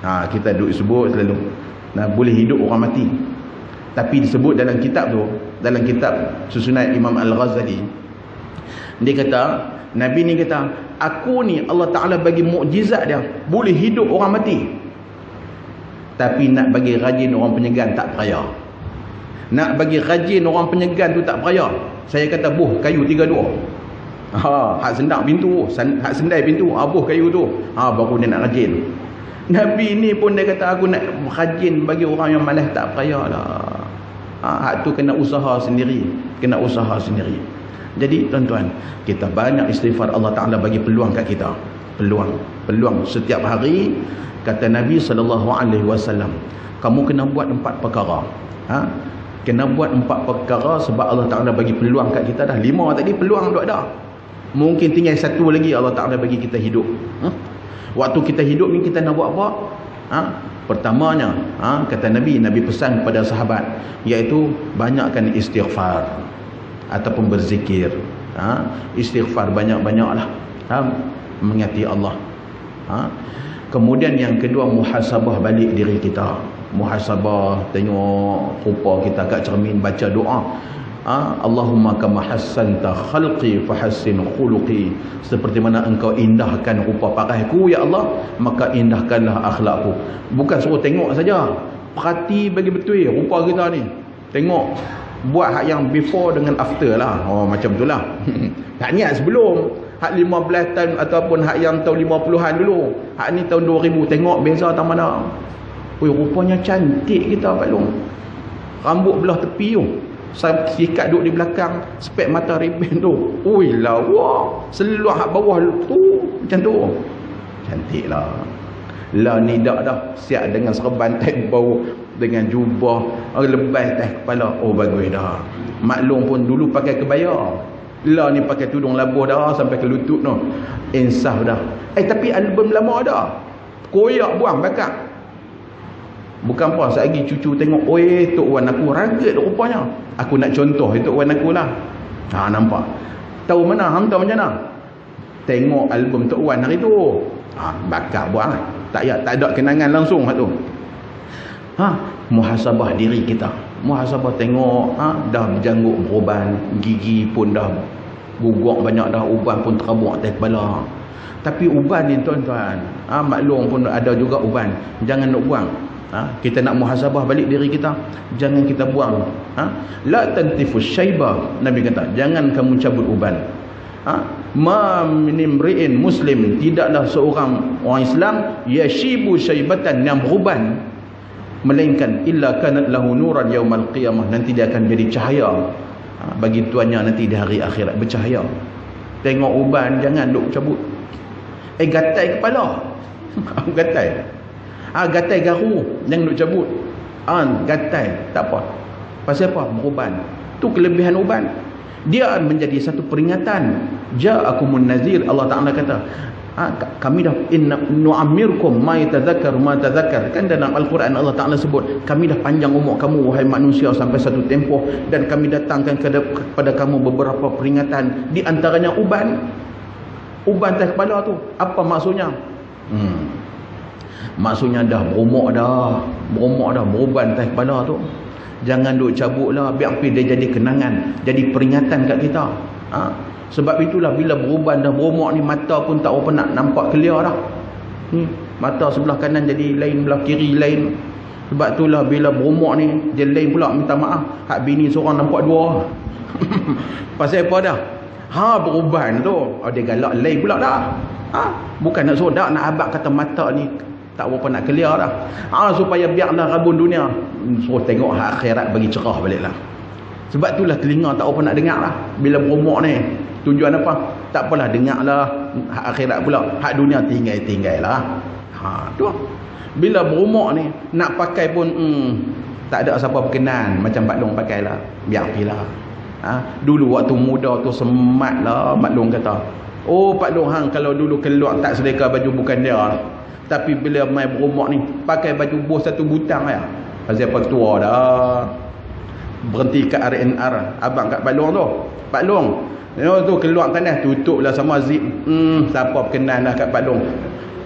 Kita duk sebut selalu. Boleh hidup orang mati. Tapi disebut dalam kitab tu, dalam kitab susunan Imam Al-Ghazali, dia kata, Nabi ni kata, aku ni Allah Ta'ala bagi mukjizat dia, boleh hidup orang mati. Tapi nak bagi rajin orang penyegan tak peraya. Nak bagi rajin orang penyegan tu tak peraya. Saya kata buh kayu 32. Hak sendak pintu, hak sendai pintu, buh kayu tu. Baru dia nak rajin. Nabi ni pun dia kata aku nak rajin bagi orang yang malas tak peraya lah. Hak tu kena usaha sendiri. Jadi tuan-tuan, kita banyak istighfar. Allah Ta'ala bagi peluang kat kita. Peluang setiap hari. Kata Nabi SAW, kamu kena buat 4 perkara. Kena buat 4 perkara sebab Allah Ta'ala bagi peluang kat kita dah. 5 tadi peluang dah ada. Mungkin tinggal 1 lagi Allah Ta'ala bagi kita hidup. Waktu kita hidup ni kita nak buat apa? Pertamanya, kata Nabi pesan kepada sahabat, iaitu banyakkan istighfar ataupun berzikir. Istighfar banyak-banyaklah, mengingati Allah. Kemudian yang kedua, muhasabah balik diri kita. Muhasabah, tengok rupa kita kat cermin, baca doa. Allahumma kama hassanta khalqi fahassin khuluqi, seperti mana engkau indahkan rupa paraiku ya Allah, maka indahkanlah akhlakku. Bukan suruh tengok saja, perhati bagi betul rupa kita ni. Tengok, buat hak yang before dengan after lah. Macam tu lah. Tak niat sebelum hak 15 tahun ataupun hak yang tahun 50-an dulu. Hak ni tahun 2000, tengok beza tak mana. Rupanya cantik kita Pak Long. Rambut belah tepi tu, sikat duduk di belakang, spek mata ribbon tu. Lawa. Seluar hak bawah tu macam tu. Cantik lah. Ni dak dah. Siap dengan serban tai bau, dengan jubah, lebay atas kepala. Bagus dah. Maklum pun dulu pakai kebaya. Ni pakai tudung labuh dah sampai ke lutut tu. Insaf dah. Tapi album lama dah. Koyak buang bakar. Bukan apa, lagi cucu tengok, Tok Wan aku ragat rupanya. Aku nak contoh Tok Wan aku lah. Nampak. Tahu mana? Hang tahu macam mana? Tengok album Tok Wan hari tu. Bakar buang. Tak ada kenangan langsung tu. Muhasabah diri kita. Muhasabah tengok, dah berjanggut beruban, gigi pun dah guguk banyak dah, uban pun terabuk atas kepala. Tapi uban ni tuan-tuan, maklum pun ada juga uban. Jangan nak buang. Kita nak muhasabah balik diri kita, jangan kita buang. La tantifus syaiba, Nabi kata, jangan kamu cabut uban. ma min imri'in muslim, tidaklah seorang orang Islam yashibu syaibatan, yang beruban, melainkan illa kanat lahu nuran yaumal qiyamah, nanti dia akan jadi cahaya bagi tuannya nanti di hari akhirat, bercahaya. Tengok uban jangan duk cabut. Gatai kepala. Gatai. Gatai garu jangan duk cabut. Gatai tak apa. Pasal apa? Beruban. Tu kelebihan uban. Dia menjadi satu peringatan. Ja'akumun nazir, Allah Ta'ala kata, kami dah nu'amirkum ma yatadzakkar ma tadzakkar. Kan dalam Al-Quran Allah Ta'ala sebut, kami dah panjang umur kamu wahai manusia sampai satu tempoh, dan kami datangkan kepada kamu beberapa peringatan, di antaranya uban. Uban atas kepala tu apa maksudnya? Maksudnya dah berumur dah, beruban atas kepala tu. Jangan duk cabut lah, biar dia jadi kenangan, jadi peringatan kat kita. Sebab itulah bila beruban dah berumur ni, mata pun tak apa nak nampak clear dah. Mata sebelah kanan jadi lain, belah kiri lain. Sebab itulah bila berumur ni dia lain pula, minta maaf, hak bini seorang nampak dua. Pasal apa dah? Beruban tu dia galak lain pula dah. Bukan nak sodak, nak abang kata mata ni tak apa nak clear dah. Supaya biarlah rabun dunia, suruh tengok hak akhirat bagi cerah balik lah. Sebab itulah telinga tak apa nak dengar lah bila berumur ni. Tujuan apa? Tak apalah, dengar lah hak akhirat pula, hak dunia tinggal lah. Tu bila berumur ni nak pakai pun tak ada siapa berkenan, macam Pak Long pakai lah, biar pilah. Dulu waktu muda tu semat lah Mak Long kata, Pak Long hang kalau dulu keluar tak sedekah baju bukan dia, tapi bila mai berumur ni pakai baju bos satu butang ya. Pasal apa tua dah. Berhenti kat RNR abang kat Pak Long tu. Pak Long tu keluar tanah tutuplah sama zip. Siapa berkenan lah kat Pak Long.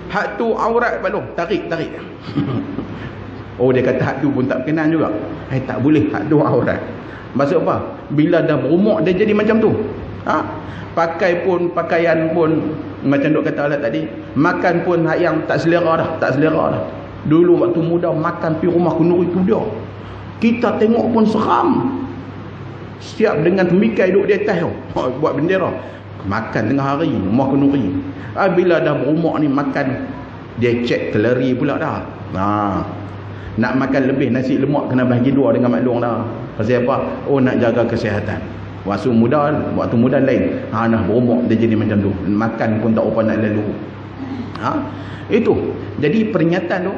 Hak tu aurat Pak Long, tarik. Dia kata hak tu pun tak berkenan juga. Tak boleh, hak tu aurat. Maksud apa? Bila dah berumur dia jadi macam tu. Pakai pun, pakaian pun macam duk kata Alat tadi, makan pun hak yang tak selera dah. Dulu waktu muda makan pi rumah kenduri tu dia. Kita tengok pun seram. Siap dengan temikai duduk di atas tu. Buat bendera. Makan tengah hari rumah kenduri. Bila dah berumur ni makan, dia cek kalori pula dah. Nak makan lebih nasi lemak kena bagi dua dengan Mak Long dah. Pasal apa? Nak jaga kesihatan. Waktu muda lain. Nah berumur dia jadi macam tu. Makan pun tak apa nak lalu. Itu. Jadi peringatan tu,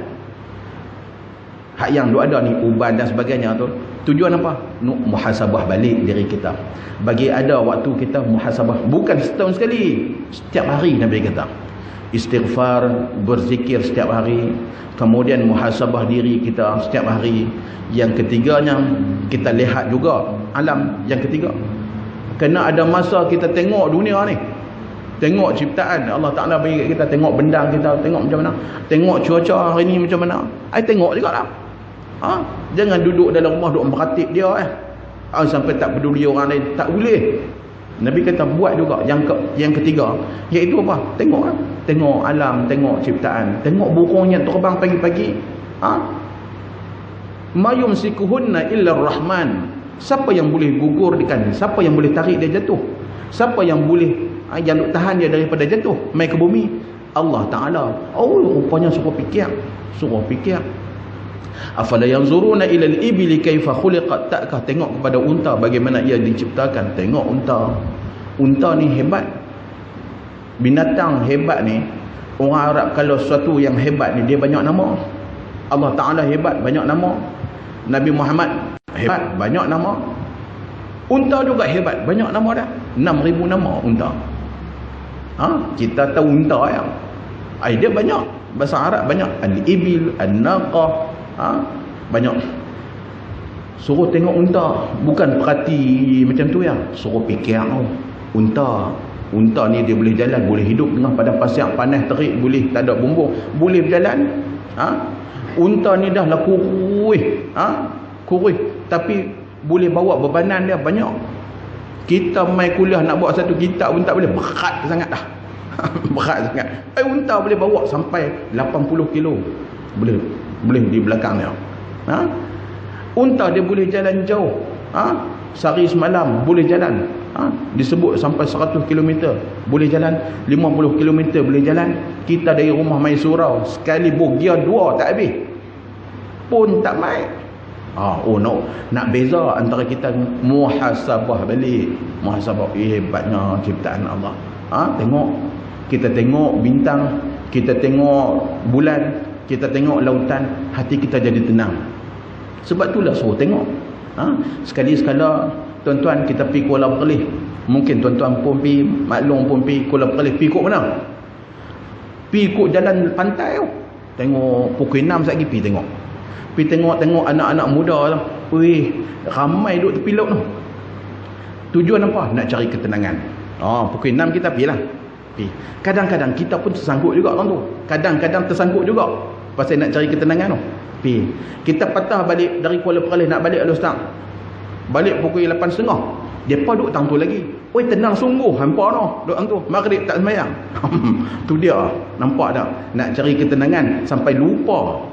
hak yang duk ada ni, uban dan sebagainya tu, tujuan apa? Muhasabah balik diri kita. Bagi ada waktu kita muhasabah, bukan setahun sekali, setiap hari Nabi kata. Istighfar, berzikir setiap hari, kemudian muhasabah diri kita setiap hari. Yang ketiganya, kita lihat juga alam yang ketiga. Kena ada masa kita tengok dunia ni, tengok ciptaan Allah Ta'ala bagi kita, tengok benda kita, tengok macam mana, tengok cuaca hari ni macam mana, tengok juga lah. Jangan duduk dalam rumah duduk meratip dia sampai tak peduli orang lain, tak boleh. Nabi kata buat juga yang ketiga, iaitu apa? Tengok alam, tengok ciptaan, tengok burung yang terbang pagi-pagi. Ma yumsikuhunna illa ar-rahman. Siapa yang boleh gugurkan, siapa yang boleh tarik dia jatuh, siapa yang boleh yang tahan dia daripada jatuh mai ke bumi? Allah Ta'ala. Rupanya suruh fikir. Afala yanzuruna ila al-ibli kaifa khuliqat. Takkah tengok kepada unta bagaimana ia diciptakan? Tengok unta ni hebat, binatang hebat ni. Orang Arab kalau sesuatu yang hebat ni dia banyak nama. Allah Ta'ala hebat, banyak nama. Nabi Muhammad hebat, banyak nama. Unta juga hebat, banyak nama dah. 6,000 nama unta. Kita tahu unta ya. Dia banyak. Bahasa Arab banyak. Al-ibil, al-naqah, banyak. Suruh tengok unta, bukan perhati macam tu ya. Suruh fikir unta ni dia boleh jalan, boleh hidup tengah padang pasir panas terik, boleh tak ada bumbung, boleh berjalan. Unta ni dah lah kurus, tapi boleh bawa bebanan dia banyak. Kita mai kuliah nak bawa satu kitab pun tak boleh, berat sangat dah. Berat sangat. Unta boleh bawa sampai 80 kilo. Boleh di belakang dia. Unta dia boleh jalan jauh. Sehari semalam boleh jalan. Disebut sampai 100 km boleh jalan, 50 km boleh jalan. Kita dari rumah mai surau sekali gear 2 tak habis pun tak mai. Nak beza antara kita muhasabah balik. Muhasabah hebatnya ciptaan Allah. Tengok, kita tengok bintang, kita tengok bulan, kita tengok lautan, hati kita jadi tenang. Sebab itulah suruh tengok. Sekali-sekala tuan-tuan kita pergi Kuala Perlis. Mungkin tuan-tuan pun pergi, maklum pun pergi Kuala Perlis. Pergi ikut mana? Pergi ikut jalan pantai tu. Tengok pukul 6 sekali pergi tengok. Pergi tengok anak-anak muda lah. Ramai duduk tepi laut tu. Tujuan apa? Nak cari ketenangan. Pukul 6 kita pergi lah. Kadang-kadang kita pun tersangkut juga orang tu. Kadang-kadang tersangkut juga pasal nak cari ketenangan tu. Kita patah balik dari Kuala Perlis, nak balik Al-Ustaz. Balik pukul 8.30. Depa duduk tang tu lagi. Tenang sungguh hampa noh. Duduk tang tu. Maghrib tak sembahyang. Tu dia. Nampak tak? Nak cari ketenangan sampai lupa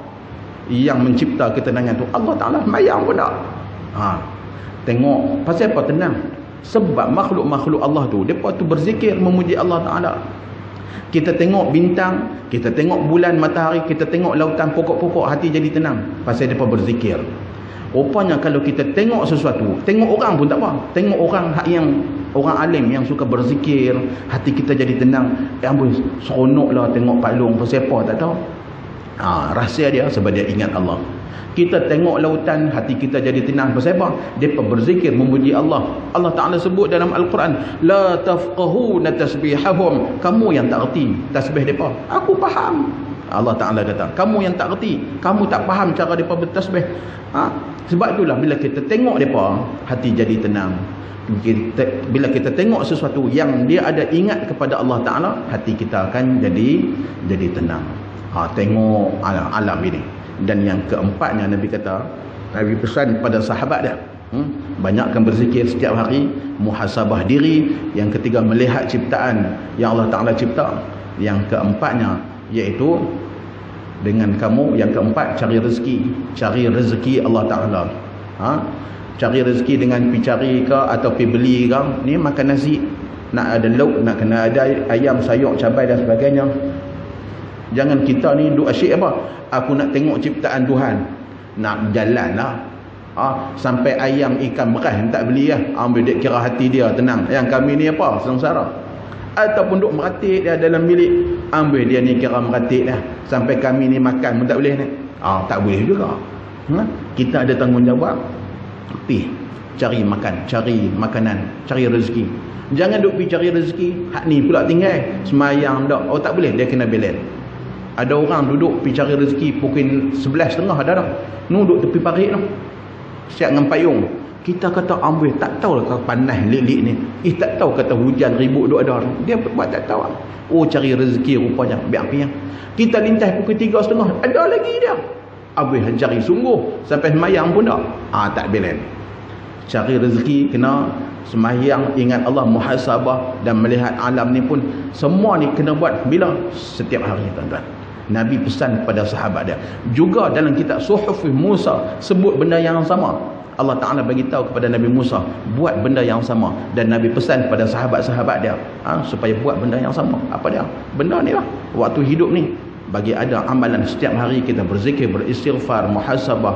yang mencipta ketenangan tu Allah Ta'ala sembahyang pun tak. Tengok pasal apa tenang? Sebab makhluk-makhluk Allah tu depa tu berzikir memuji Allah Ta'ala. Kita tengok bintang, kita tengok bulan, matahari, kita tengok lautan, pokok-pokok, hati jadi tenang pasal depa berzikir. Rupanya kalau kita tengok sesuatu, tengok orang pun tak apa. Tengok orang yang orang alim yang suka berzikir, hati kita jadi tenang. Amboi seronoklah tengok Pak Long, pasal apa tak tahu. Rahsia dia sebab dia ingat Allah. Kita tengok lautan, hati kita jadi tenang. Pasal apa? Depa berzikir memuji Allah. Allah Ta'ala sebut dalam Al-Quran, la tafqahuna tasbihahum. Kamu yang tak erti tasbih depa. Aku faham. Allah Ta'ala kata, kamu yang tak erti, kamu tak faham cara depa bertasbih. Sebab itulah bila kita tengok depa, hati jadi tenang. Bila kita tengok sesuatu yang dia ada ingat kepada Allah Ta'ala, hati kita akan jadi tenang. Tengok alam ini. Dan yang keempatnya Nabi kata, Nabi pesan pada sahabat dia, banyakkan berzikir setiap hari, muhasabah diri. Yang ketiga, melihat ciptaan yang Allah Ta'ala cipta. Yang keempatnya iaitu dengan kamu, yang keempat, cari rezeki Allah Ta'ala. Cari rezeki dengan pergi cari ke atau pergi beli ke. Ni makan nasi, nak ada lauk, nak kena ada ayam, sayur, cabai dan sebagainya. Jangan kita ni duk asyik apa, aku nak tengok ciptaan Tuhan, nak jalan lah. Sampai ayam ikan beras tak beli lah. Ambil dia, kira hati dia tenang. Yang kami ni apa, sengsara. Ataupun duk meratik dia dalam bilik, ambil dia ni kira meratik lah. Sampai kami ni makan pun tak boleh ni. Tak boleh juga. Kita ada tanggungjawab. Pergi cari makan, cari makanan, cari rezeki. Jangan duk pergi cari rezeki, hak ni pula tinggal semayang dak. Tak boleh, dia kena balance. Ada orang duduk pergi cari rezeki pukul 11.30 ada dah. Duduk tepi parit tu. Siap dengan payung. Kita kata amboi, tak tahu lah panas lik-lik ni. Tak tahu kata hujan ribut duk ada. Dia buat tak tahu. Cari rezeki rupanya. Biar apa yang. Kita lintas pukul 3.30 ada lagi dia. Amboi cari sungguh sampai semayang pun tak. Tak balance. Cari rezeki kena semayang, ingat Allah, muhasabah dan melihat alam ni pun semua ni kena buat bila? Setiap hari, tuan-tuan. Nabi pesan kepada sahabat dia. Juga dalam kitab Suhuf Musa sebut benda yang sama. Allah Ta'ala bagi tahu kepada Nabi Musa buat benda yang sama, dan Nabi pesan kepada sahabat-sahabat dia supaya buat benda yang sama. Apa dia? Benda ni lah. Waktu hidup ni bagi ada amalan setiap hari kita berzikir, beristighfar, muhasabah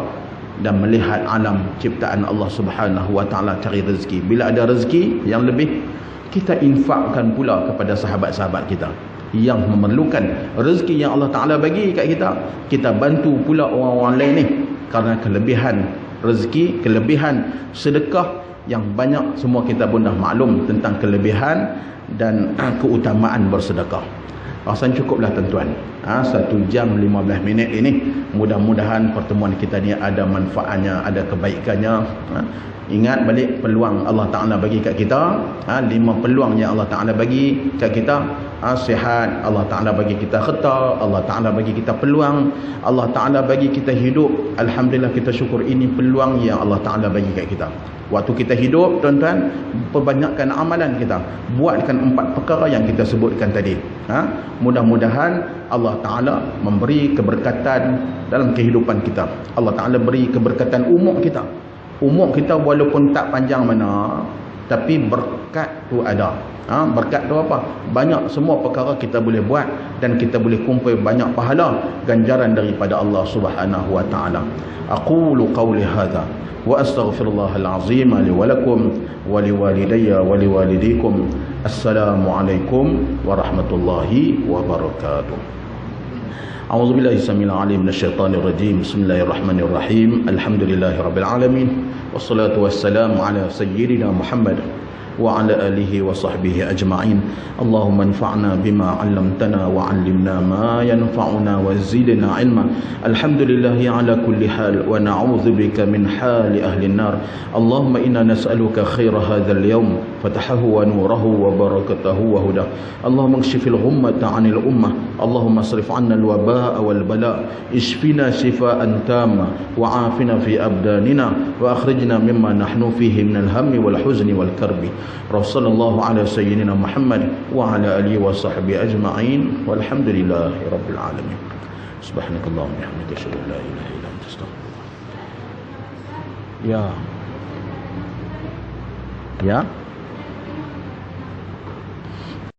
dan melihat alam ciptaan Allah Subhanahu wa Ta'ala, cari rezeki. Bila ada rezeki yang lebih, kita infakkan pula kepada sahabat-sahabat kita yang memerlukan rezeki yang Allah Ta'ala bagi kat kita. Kita bantu pula orang-orang lain ni kerana kelebihan rezeki, kelebihan sedekah yang banyak. Semua kita pun dah maklum tentang kelebihan dan keutamaan bersedekah. Rasanya cukuplah tuan-tuan. 1 jam 15 minit ini. Mudah-mudahan pertemuan kita ni ada manfaatnya, ada kebaikannya. Ingat balik peluang Allah Ta'ala bagi kat kita. 5 peluang yang Allah Ta'ala bagi kat kita. Sihat, Allah Ta'ala bagi kita harta, Allah Ta'ala bagi kita peluang, Allah Ta'ala bagi kita hidup. Alhamdulillah, kita syukur ini peluang yang Allah Ta'ala bagi kat kita. Waktu kita hidup, tuan-tuan, perbanyakkan amalan kita. Buatkan 4 perkara yang kita sebutkan tadi. Mudah-mudahan Allah Ta'ala memberi keberkatan dalam kehidupan kita. Allah Ta'ala beri keberkatan umur kita. Umur kita walaupun tak panjang mana, tapi berkat tu ada. Berkat tu apa? Banyak semua perkara kita boleh buat dan kita boleh kumpul banyak pahala ganjaran daripada Allah Subhanahu wa taala. Aqulu qawli hadza wa astaghfirullahal azim li wa lakum wa liwalidayya wa liwalidikum. Assalamualaikum warahmatullahi wabarakatuh. A'udzu billahi samil alim minasyaitonir rajim. Bismillahirrahmanirrahim. Alhamdulillahirabbil alamin. Wassalatu wassalamu ala sayyidina Muhammad wa ala alihi wa sahbihi ajma'in. Allahumma anfa'na bima 'allamtana wa 'allimna ma yanfa'una wa zidna 'ilma. Alhamdulillahi ala kulli hal wa na'udzu bika min hali ahli an-nar. Allahumma inna nas'aluka khaira hadzal yawm fatahahu wa nurahu wa barakatahu wa hudah. Allahumma kshifil ghummata 'anil ummah. Allahumma asrif 'anna al-waba'a wal bala'. Ishfina shifaan tamma wa 'afina fi abdanina wa akhrijna mimma nahnu fihi minal hammi wal huzni wal karbi. Rasulullah ala sayyidina Muhammad wa ala alihi wa sahbihi ajma'in walhamdulillahi rabbil alamin. Subhanakallahumma wa bihamdika asyhadu an la ilaha illa anta astaghfiruka. Ya.